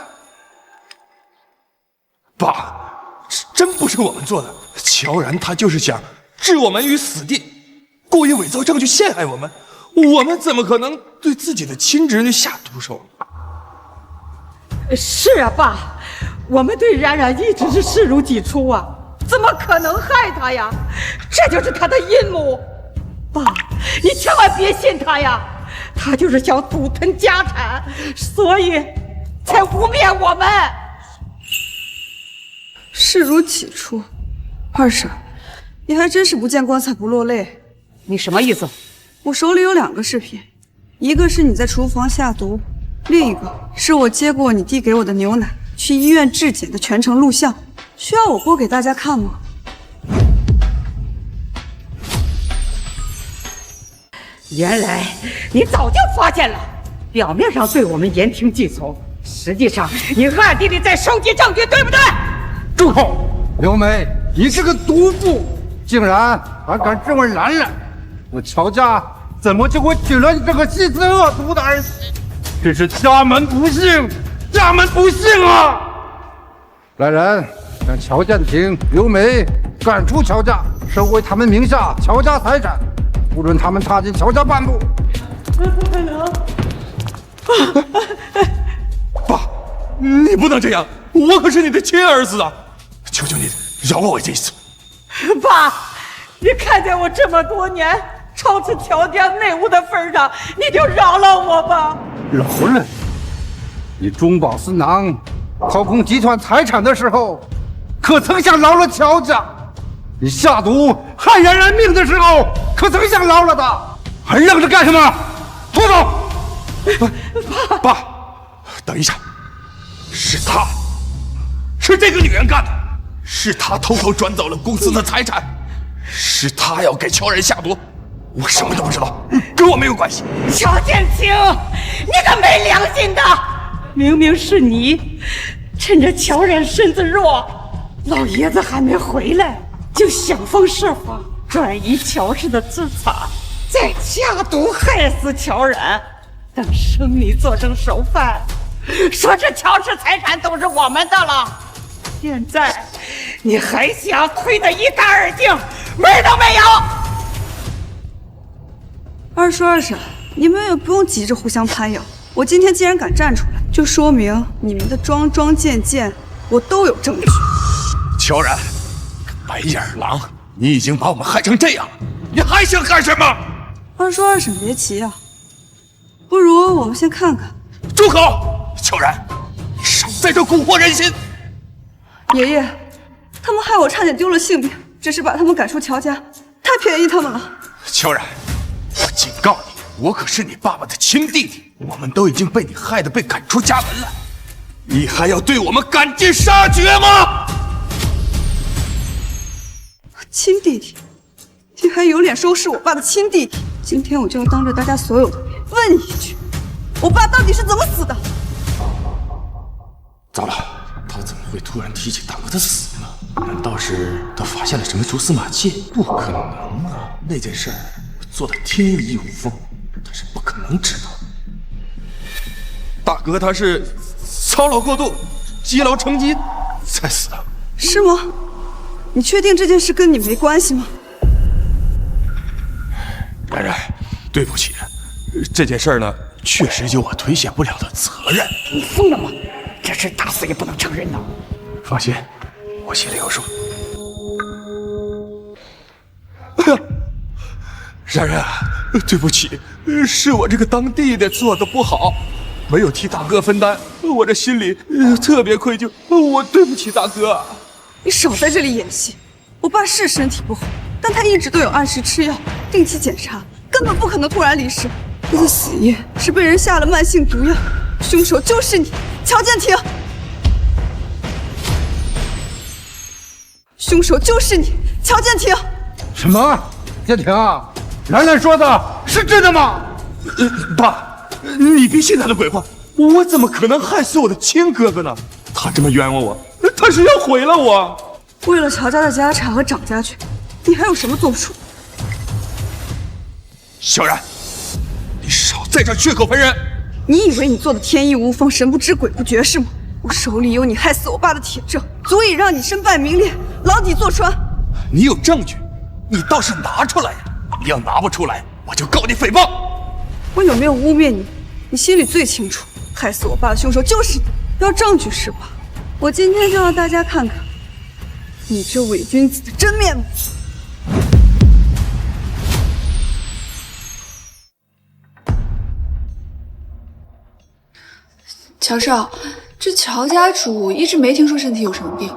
爸，这真不是我们做的，乔然他就是想置我们于死地，故意伪造证据陷害我们，我们怎么可能对自己的亲侄女下毒手？是啊，爸，我们对冉冉一直是视如己出啊，怎怎么可能害他呀？这就是他的阴谋。爸，你千万别信他呀，他就是想独吞家产，所以才污蔑我们。事如起初，二婶，你还真是不见棺材不落泪。你什么意思？我手里有2个视频，一个是你在厨房下毒，另一个是我接过你递给我的牛奶去医院质检的全程录像。需要我播给大家看吗？原来你早就发现了，表面上对我们言听计从，实际上你暗地里在收集证据，对不对？住口！刘梅，你是个毒妇，竟然还敢质问兰兰！我乔家怎么就会娶了你这个心思恶毒的儿媳？这是家门不幸，家门不幸啊！来人，将乔建廷、刘梅赶出乔家，收回他们名下乔家财产，不准他们踏进乔家半步。爸，你不能这样，我可是你的亲儿子啊！求求你饶了我这一次。爸，你看在我这么多年操持乔家内务的份上，你就饶了我吧。老人，你中饱私囊掏空集团财产的时候，可曾想饶了乔家？你下毒害人人命的时候，可曾想饶了他？还愣着干什么？拖走！爸，等一下，是他，是这个女人干的，是她偷偷转走了公司的财产，是她要给乔然下毒，我什么都不知道，跟我没有关系。乔建清，你个没良心的！明明是你，趁着乔然身子弱，老爷子还没回来，就想方设法转移乔氏的资产，再下毒害死乔然，等生米做成熟饭，说这乔氏财产都是我们的了。现在你还想推得一干二净，门都没有。二叔二婶，你们也不用急着互相攀咬。我今天既然敢站出来，就说明你们的桩桩件件我都有证据。乔然，白眼狼，你已经把我们害成这样了，你还想干什么？二叔二婶别急啊，不如我们先看看。住口！乔然，你少在这蛊惑人心。爷爷，他们害我差点丢了性命，只是把他们赶出乔家，太便宜他们了。乔然，我警告你，我可是你爸爸的亲弟弟，我们都已经被你害得被赶出家门了，你还要对我们赶尽杀绝吗？亲弟弟，你还有脸说是我爸的亲弟弟？今天我就要当着大家所有的面问你一句，我爸到底是怎么死的？糟了，他怎么会突然提起大哥的死呢？难道是他发现了什么蛛丝马迹？不可能啊！那件事我做的天衣无缝，他是不可能知道。大哥他是操劳过度，积劳成疾才死的，是吗？你确定这件事跟你没关系吗？然然，对不起，这件事呢，确实有我推卸不了的责任。你疯了吗？这事打死也不能承认呐！放心，我心里有数。哎呀，然然，对不起，是我这个当弟的做的不好，没有替大哥分担，我这心里特别愧疚，我对不起大哥。你少在这里演戏！我爸是身体不好，但他一直都有按时吃药，定期检查，根本不可能突然离世。他的死因是被人下了慢性毒药，凶手就是你，乔建廷。凶手就是你，乔建廷。什么？建廷，兰兰说的是真的吗？爸，你别信他的鬼话，我怎么可能害死我的亲哥哥呢？他这么冤枉我，他是要毁了我。为了乔家的家产和长家权，你还有什么做不出？小然，你少在这血口喷人！你以为你做的天衣无缝、神不知鬼不觉是吗？我手里有你害死我爸的铁证，足以让你身败名裂、牢底坐穿。你有证据，你倒是拿出来呀！你要拿不出来，我就告你诽谤。我有没有污蔑你，你心里最清楚。害死我爸的凶手就是你，要证据是吧？我今天就让大家看看，你这伪君子的真面目！乔少，这乔家主一直没听说身体有什么病，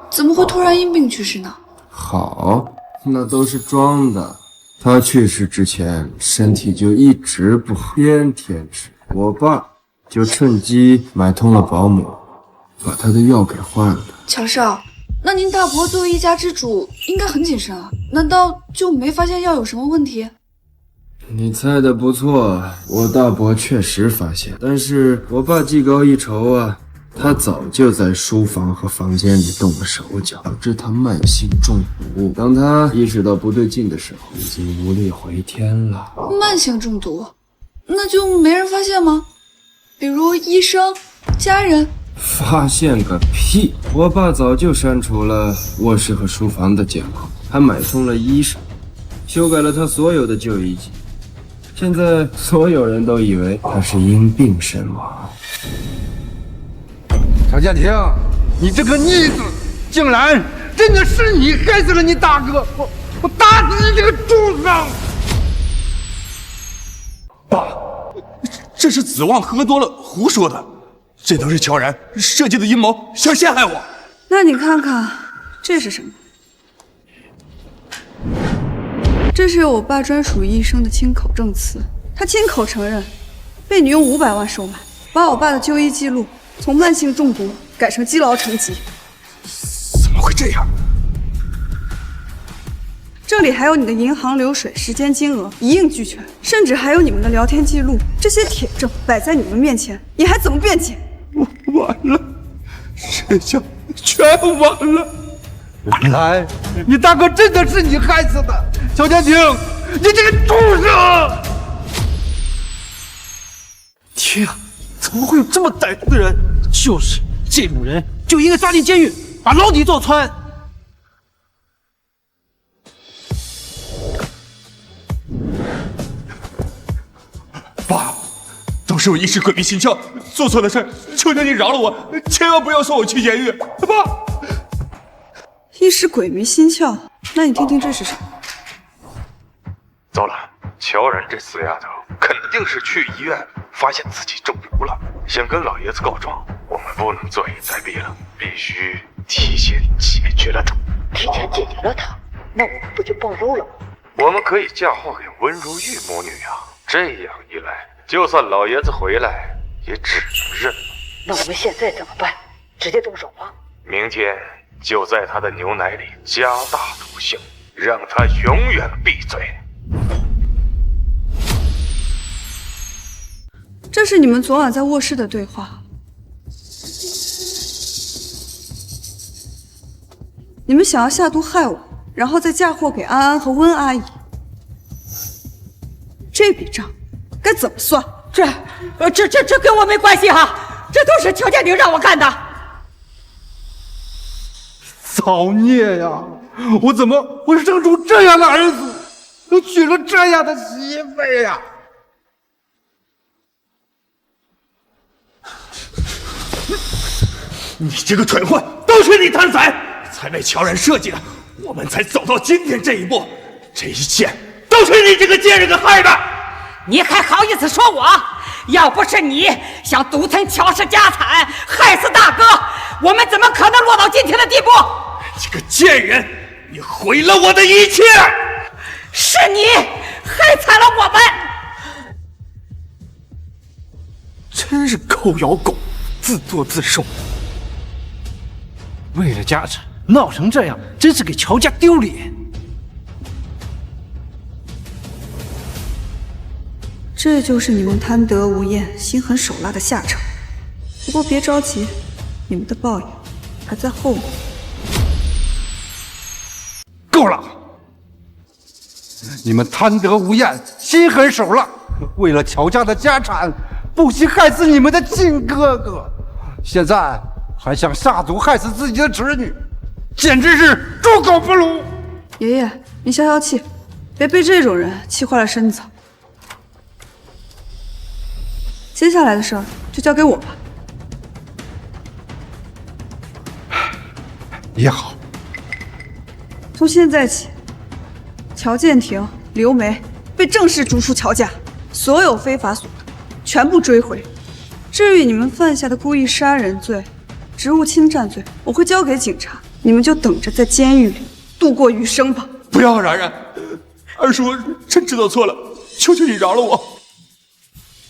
怎么会突然因病去世呢？好，那都是装的。他去世之前身体就一直不好，天天吃。我爸就趁机买通了保姆，把他的药给换了。乔少，那您大伯作为一家之主，应该很谨慎啊？难道就没发现药有什么问题？你猜的不错，我大伯确实发现，但是我爸技高一筹啊，他早就在书房和房间里动了手脚，导致他慢性中毒。当他意识到不对劲的时候，已经无力回天了。慢性中毒，那就没人发现吗？比如医生、家人？发现个屁！我爸早就删除了卧室和书房的监控，还买通了医生，修改了他所有的就医记。现在所有人都以为他是因病身亡。乔建庭，你这个逆子，竟然真的是你害死了你大哥！我打死你这个畜生！爸，这是子旺喝多了胡说的，这都是乔然设计的阴谋，想陷害我。那你看看这是什么？这是我爸专属医生的亲口证词，他亲口承认被你用500万收买，把我爸的就医记录从慢性中毒改成积劳成疾。怎么会这样？这里还有你的银行流水、时间金额一应俱全，甚至还有你们的聊天记录，这些铁证摆在你们面前，你还怎么辩解？完了，这下全完了。原来你大哥真的是你害死的，乔建庭，你这个畜生！天啊，怎么会有这么歹毒的人？就是这种人就应该抓进监狱，把牢底坐穿。爸，都是我一时鬼迷心窍，做错了事，求求你饶了我，千万不要送我去监狱，爸。一时鬼迷心窍，那你听听这是什么？糟了，乔然这死丫头肯定是去医院发现自己中毒了，想跟老爷子告状。我们不能坐以待毙了，必须提前解决了他。提前解决了他，那我们不就暴露了吗？我们可以嫁祸给温如玉母女啊，这样一来，就算老爷子回来，也只能认了。那我们现在怎么办？直接动手吗？明天就在他的牛奶里加大毒性，让他永远闭嘴。这是你们昨晚在卧室的对话。你们想要下毒害我，然后再嫁祸给安安和温阿姨。这笔账该怎么算？这跟我没关系哈，这都是乔建庭让我干的。造孽呀！我怎么会生出这样的儿子，又娶了这样的媳妇呀？你这个蠢货，都是你贪财，才为乔然设计的，我们才走到今天这一步，这一切都是你这个贱人给害的。你还好意思说我？要不是你想独吞乔氏家产，害死大哥，我们怎么可能落到今天的地步？这个贱人，你毁了我的一切！是你害惨了我们！真是狗咬狗，自作自受。为了家产闹成这样，真是给乔家丢脸。这就是你们贪得无厌、心狠手辣的下场。不过别着急，你们的报应还在后面。够了！你们贪得无厌、心狠手辣，为了乔家的家产，不惜害死你们的亲哥哥，现在还想下毒害死自己的侄女，简直是猪狗不如！爷爷，你消消气，别被这种人气坏了身子。接下来的事儿就交给我吧。也好，从现在起，乔建廷、刘梅被正式逐出乔家，所有非法所得全部追回。至于你们犯下的故意杀人罪、职务侵占罪，我会交给警察，你们就等着在监狱里度过余生吧。不要，然然，二叔真知道错了，求求你饶了我。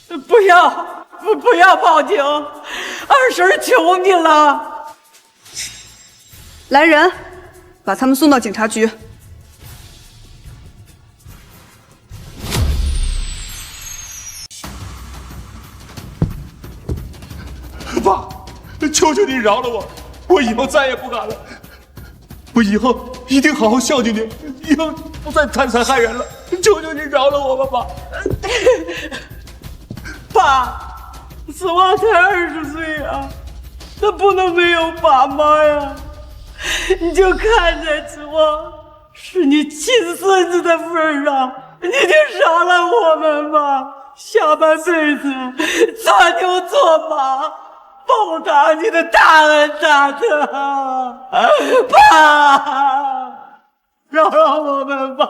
不要报警，二婶求你了。来人，把他们送到警察局。爸，求求你饶了我，我以后再也不敢了。我以后一定好好孝敬你，以后不再贪财害人了。求求你饶了我吧，爸。爸，子旺才20岁啊，他不能没有爸妈呀。你就看在子旺是你亲孙子的份上，你就饶了我们吧。下半辈子做牛做马，报答你的大恩大德。爸，饶了我们吧。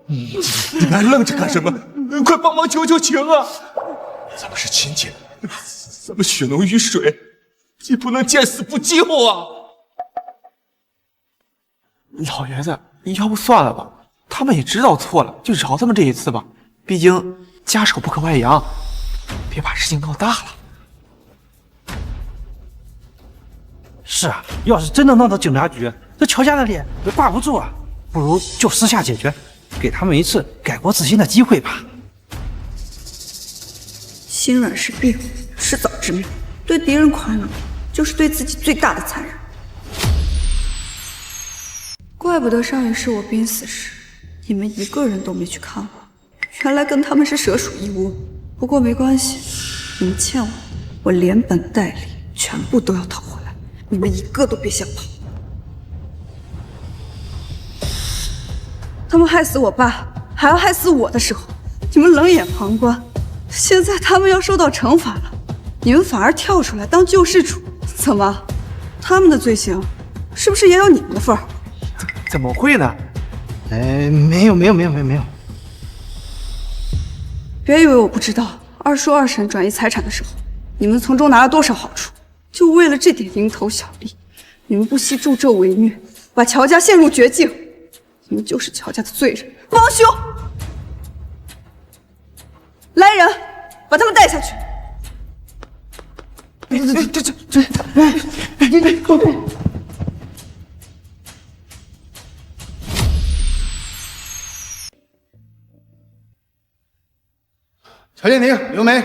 你们还愣着干什么？快帮忙求求情啊！咱们是亲戚，咱们血浓于水，你不能见死不救啊！老爷子，要不算了吧，他们也知道错了，就饶他们这一次吧。毕竟家丑不可外扬，别把事情闹大了。是啊，要是真的闹到警察局，这乔家的脸也挂不住啊。不如就私下解决，给他们一次改过自新的机会吧。心软是病，迟早致命。对敌人宽容，就是对自己最大的残忍。怪不得上一世我濒死时，你们一个人都没去看我，原来跟他们是蛇鼠一窝。不过没关系，你们欠我连本带利全部都要讨回来，你们一个都别想跑。他们害死我爸，还要害死我的时候，你们冷眼旁观。现在他们要受到惩罚了，你们反而跳出来当救世主，怎么？他们的罪行是不是也有你们的份儿？怎么会呢？没有。别以为我不知道，二叔二婶转移财产的时候，你们从中拿了多少好处？就为了这点蝇头小利，你们不惜助纣为虐，把乔家陷入绝境。你们就是乔家的罪人，帮凶！来人，把他们带下去。乔建廷、刘梅，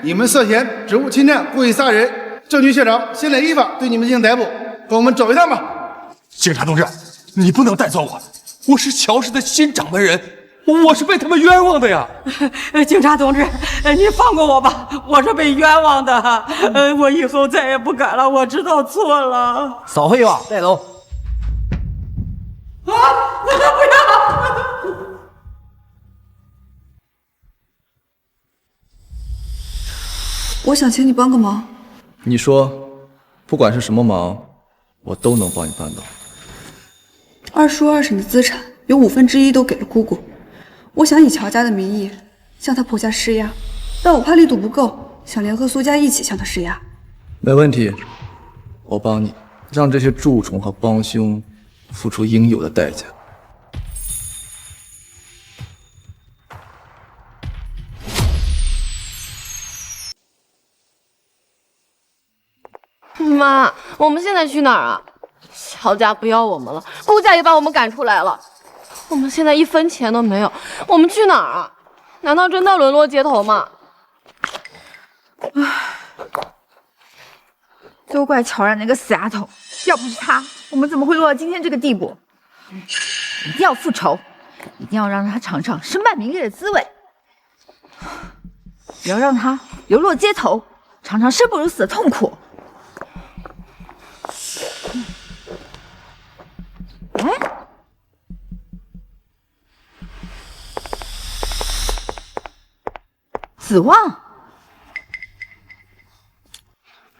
你们涉嫌职务侵占、故意杀人，证据确凿，现在依法对你们进行逮捕。跟我们走一趟吧。警察同志，你不能带走我，我是乔氏的新掌门人，我是被他们冤枉的呀！警察同志，你放过我吧，我是被冤枉的，我以后再也不敢了，我知道错了。少废话，带走。啊！不要！我想请你帮个忙。你说，不管是什么忙，我都能帮你办到。二叔二婶的资产有1/5都给了姑姑，我想以乔家的名义向她婆家施压，但我怕力度不够，想联合苏家一起向她施压。没问题，我帮你，让这些蛀虫和帮凶付出应有的代价。妈，我们现在去哪儿啊？乔家不要我们了，顾家也把我们赶出来了，我们现在1分钱都没有，我们去哪儿啊？难道真的沦落街头吗？都怪乔然那个死丫头，要不是她，我们怎么会落到今天这个地步？一定要复仇，一定要让她尝尝身败名裂的滋味，也要让她流落街头，尝尝生不如死的痛苦。哎，子旺，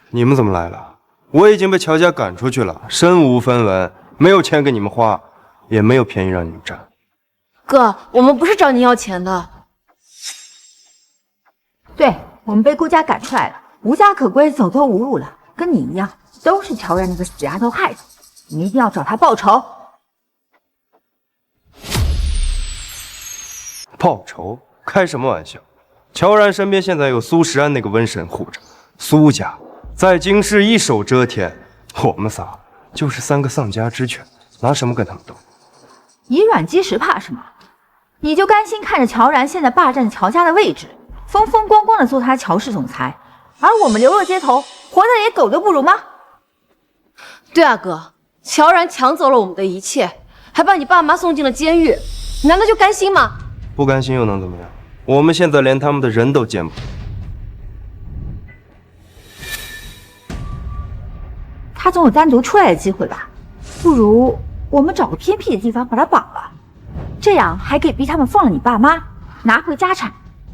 你们怎么来了？我已经被乔家赶出去了，身无分文，没有钱给你们花，也没有便宜让你们占。哥，我们不是找您要钱的。对，我们被顾家赶出来了，无家可归，走投无路了，跟你一样，都是乔然那个死丫头害的，你一定要找她报仇。报仇？开什么玩笑！乔然身边现在有苏时安那个瘟神护着，苏家在京师一手遮天，我们仨就是3个丧家之犬，拿什么跟他们斗？以软击石怕什么？你就甘心看着乔然现在霸占乔家的位置，风风光光的做他乔氏总裁，而我们流落街头，活得连狗都不如吗？对啊，哥，乔然抢走了我们的一切，还把你爸妈送进了监狱，你难道就甘心吗？不甘心又能怎么样？我们现在连他们的人都见不得。他总有单独出来的机会吧？不如我们找个偏僻的地方把他绑了，这样还可以逼他们放了你爸妈，拿回家产，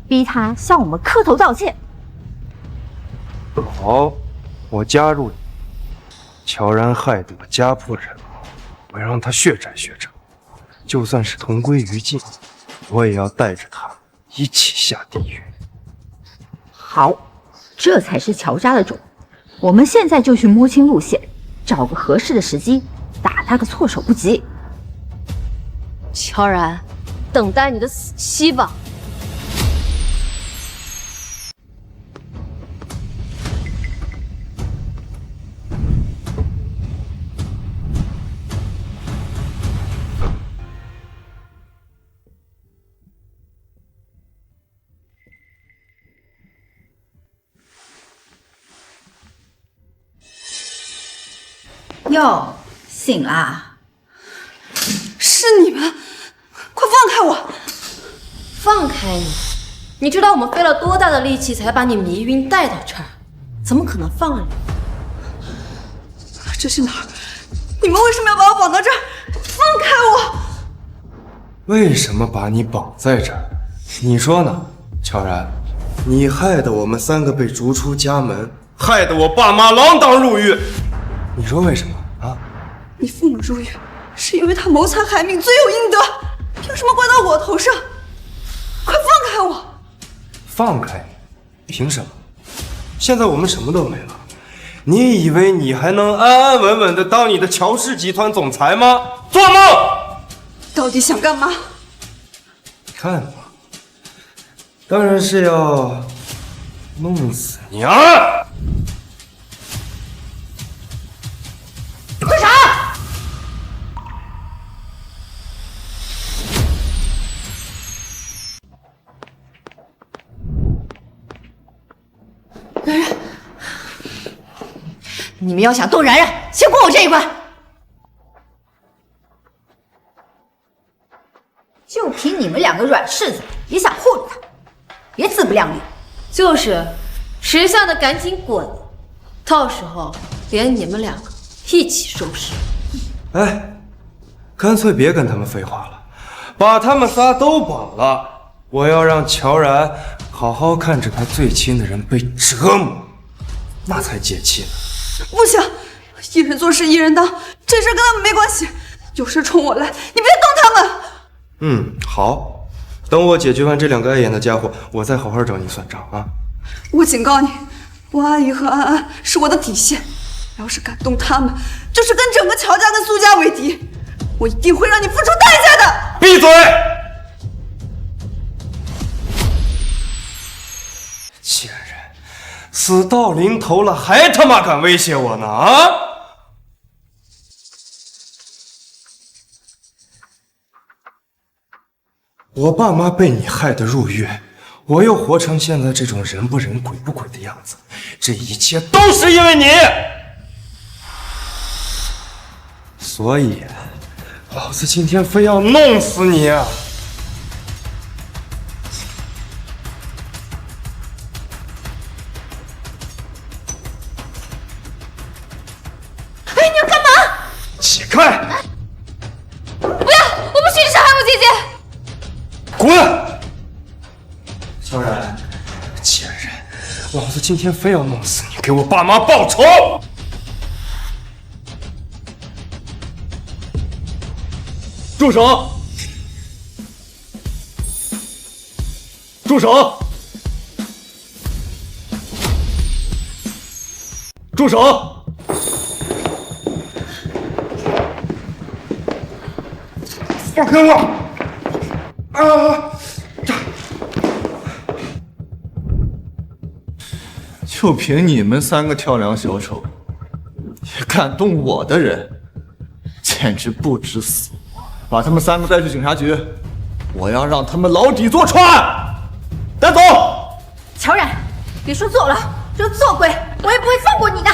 逼他向我们磕头道歉。好，我加入你。乔然害得我家破人亡，我要让他血债血偿，就算是同归于尽，我也要带着他一起下地狱。好，这才是乔家的种。我们现在就去摸清路线，找个合适的时机，打他个措手不及。乔然，等待你的死期吧。哟，醒啦！是你们，快放开我！放开你！你知道我们费了多大的力气才把你迷晕带到这儿，怎么可能放了你？这是哪儿？你们为什么要把我绑到这儿？放开我！为什么把你绑在这儿？你说呢，乔然？你害得我们3个被逐出家门，害得我爸妈锒铛入狱。你说为什么啊？你父母入狱是因为他谋财害命，罪有应得，凭什么怪到我头上？快放开我！放开你？凭什么？现在我们什么都没了，你以为你还能安安稳稳的当你的乔氏集团总裁吗？做梦！到底想干嘛？看吧，当然是要弄死你啊！快查！然然，你们要想动然然，先过我这一关。就凭你们2个软柿子，也想护着他，别自不量力。就是，识相的赶紧滚，到时候连你们2个一起收拾。哎，干脆别跟他们废话了，把他们仨都绑了。我要让乔然好好看着他最亲的人被折磨，那才解气呢。不行，一人做事一人当，这事跟他们没关系。有事冲我来，你别动他们。好，等我解决完这2个碍眼的家伙，我再好好找你算账啊！我警告你，我阿姨和安安是我的底线，要是敢动他们，就是跟整个乔家跟苏家为敌，我一定会让你付出代价的。闭嘴！贱人，死到临头了，还他妈敢威胁我呢啊！我爸妈被你害得入狱，我又活成现在这种人不人鬼不鬼的样子，这一切都是因为你。所以，老子今天非要弄死你啊！哎，你要干嘛？起开！不要！我不许你伤害我姐姐！滚！乔然，贱人，老子今天非要弄死你，给我爸妈报仇！住手！住手！住手！放开我！啊！就凭你们3个跳梁小丑，也敢动我的人，简直不知死活！把他们3个带去警察局，我要让他们牢底坐穿！带走！乔然，别说做了，就做鬼，我也不会放过你的。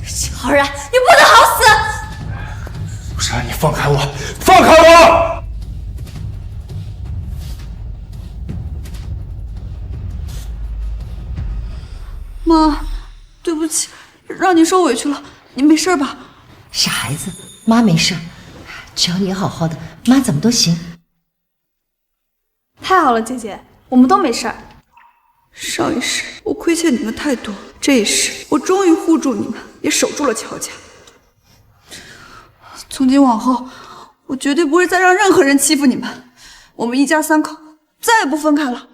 乔然，你不能好死！不是，你放开我！放开我！妈，对不起，让你受委屈了。你没事吧？傻孩子，妈没事，只要你好好的，妈怎么都行。太好了，姐姐，我们都没事儿。上一世我亏欠你们太多，这一世我终于护住你们，也守住了乔家。从今往后，我绝对不会再让任何人欺负你们。我们一家3口再也不分开了。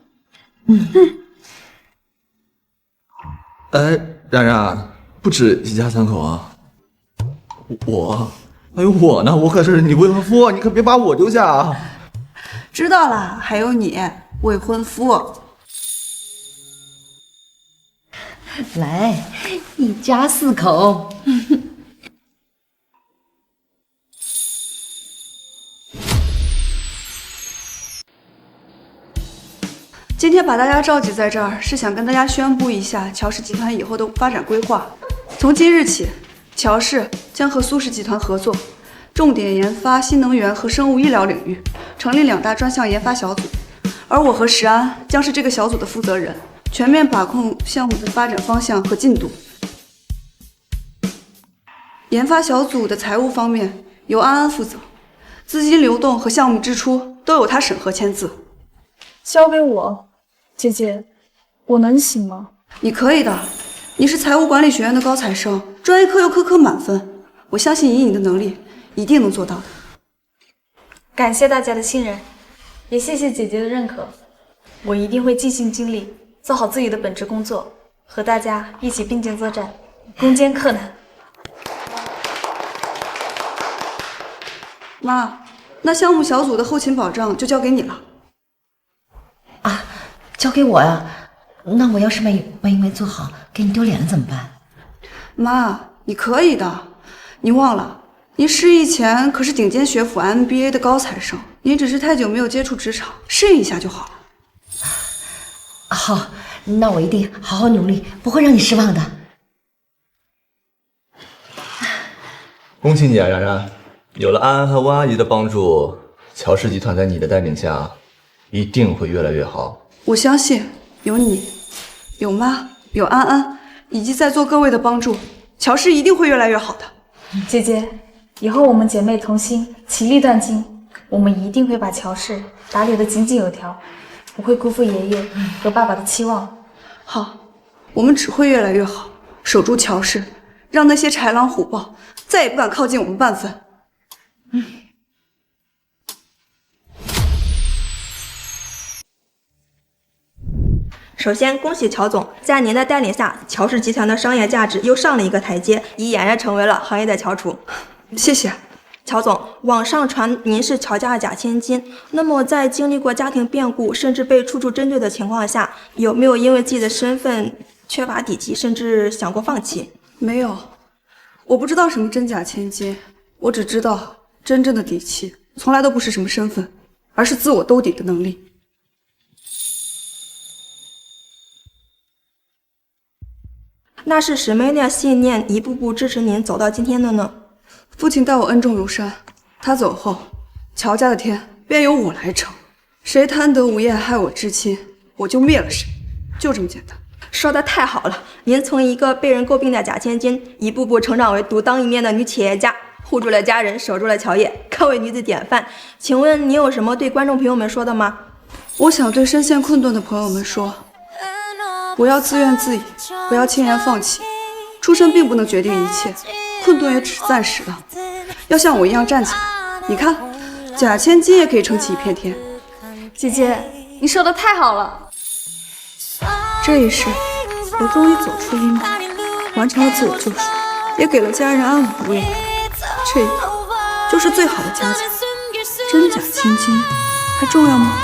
冉冉，不止一家3口啊。还有我呢，我可是你未婚夫，你可别把我丢下啊！知道了，还有你未婚夫。来，一家4口。今天把大家召集在这儿，是想跟大家宣布一下乔氏集团以后的发展规划。从今日起，乔氏将和苏氏集团合作，重点研发新能源和生物医疗领域，成立2大专项研发小组。而我和石安将是这个小组的负责人，全面把控项目的发展方向和进度。研发小组的财务方面由安安负责，资金流动和项目支出都由他审核签字。交给我，姐姐，我能行吗？你可以的，你是财务管理学院的高材生，专业课又科科满分，我相信以你的能力，一定能做到的。感谢大家的信任，也谢谢姐姐的认可，我一定会尽心尽力，做好自己的本职工作，和大家一起并肩作战，攻坚克难。妈，那项目小组的后勤保障就交给你了。啊，交给我呀？那我要是没做好，给你丢脸了怎么办？妈，你可以的。你忘了，您失忆前可是顶尖学府 MBA 的高材生，您只是太久没有接触职场，适应一下就好了。好，那我一定好好努力，不会让你失望的。恭喜你啊，冉冉！有了安安和温阿姨的帮助，乔氏集团在你的带领下，一定会越来越好。我相信有你，有妈，有安安，以及在座各位的帮助，乔氏一定会越来越好的。姐姐，以后我们姐妹同心，其利断金，我们一定会把乔氏打理得井井有条，不会辜负爷爷和爸爸的期望。好，我们只会越来越好，守住乔氏，让那些豺狼虎豹再也不敢靠近我们半分。首先，恭喜乔总，在您的带领下，乔氏集团的商业价值又上了一个台阶，已俨然成为了行业的翘楚。谢谢，乔总。网上传您是乔家的假千金，那么在经历过家庭变故，甚至被处处针对的情况下，有没有因为自己的身份缺乏底气，甚至想过放弃？没有，我不知道什么真假千金，我只知道真正的底气，从来都不是什么身份，而是自我兜底的能力。那是什么样的信念一步步支持您走到今天的呢？父亲待我恩重如山，他走后，乔家的天便由我来撑。谁贪得无厌害我至亲，我就灭了谁，就这么简单。说的太好了，您从一个被人诟病的假千金，一步步成长为独当一面的女企业家，护住了家人，守住了乔业，可谓女子典范。请问你有什么对观众朋友们说的吗？我想对深陷困顿的朋友们说，不要自怨自艾，不要轻言放弃。出身并不能决定一切，困顿也只是暂时的。要像我一样站起来。你看，假千金也可以撑起一片天。姐姐，你说的太好了。这一世，我终于走出阴霾，完成了自我救赎，也给了家人安稳的未来。这个就是最好的家境。真假千金还重要吗？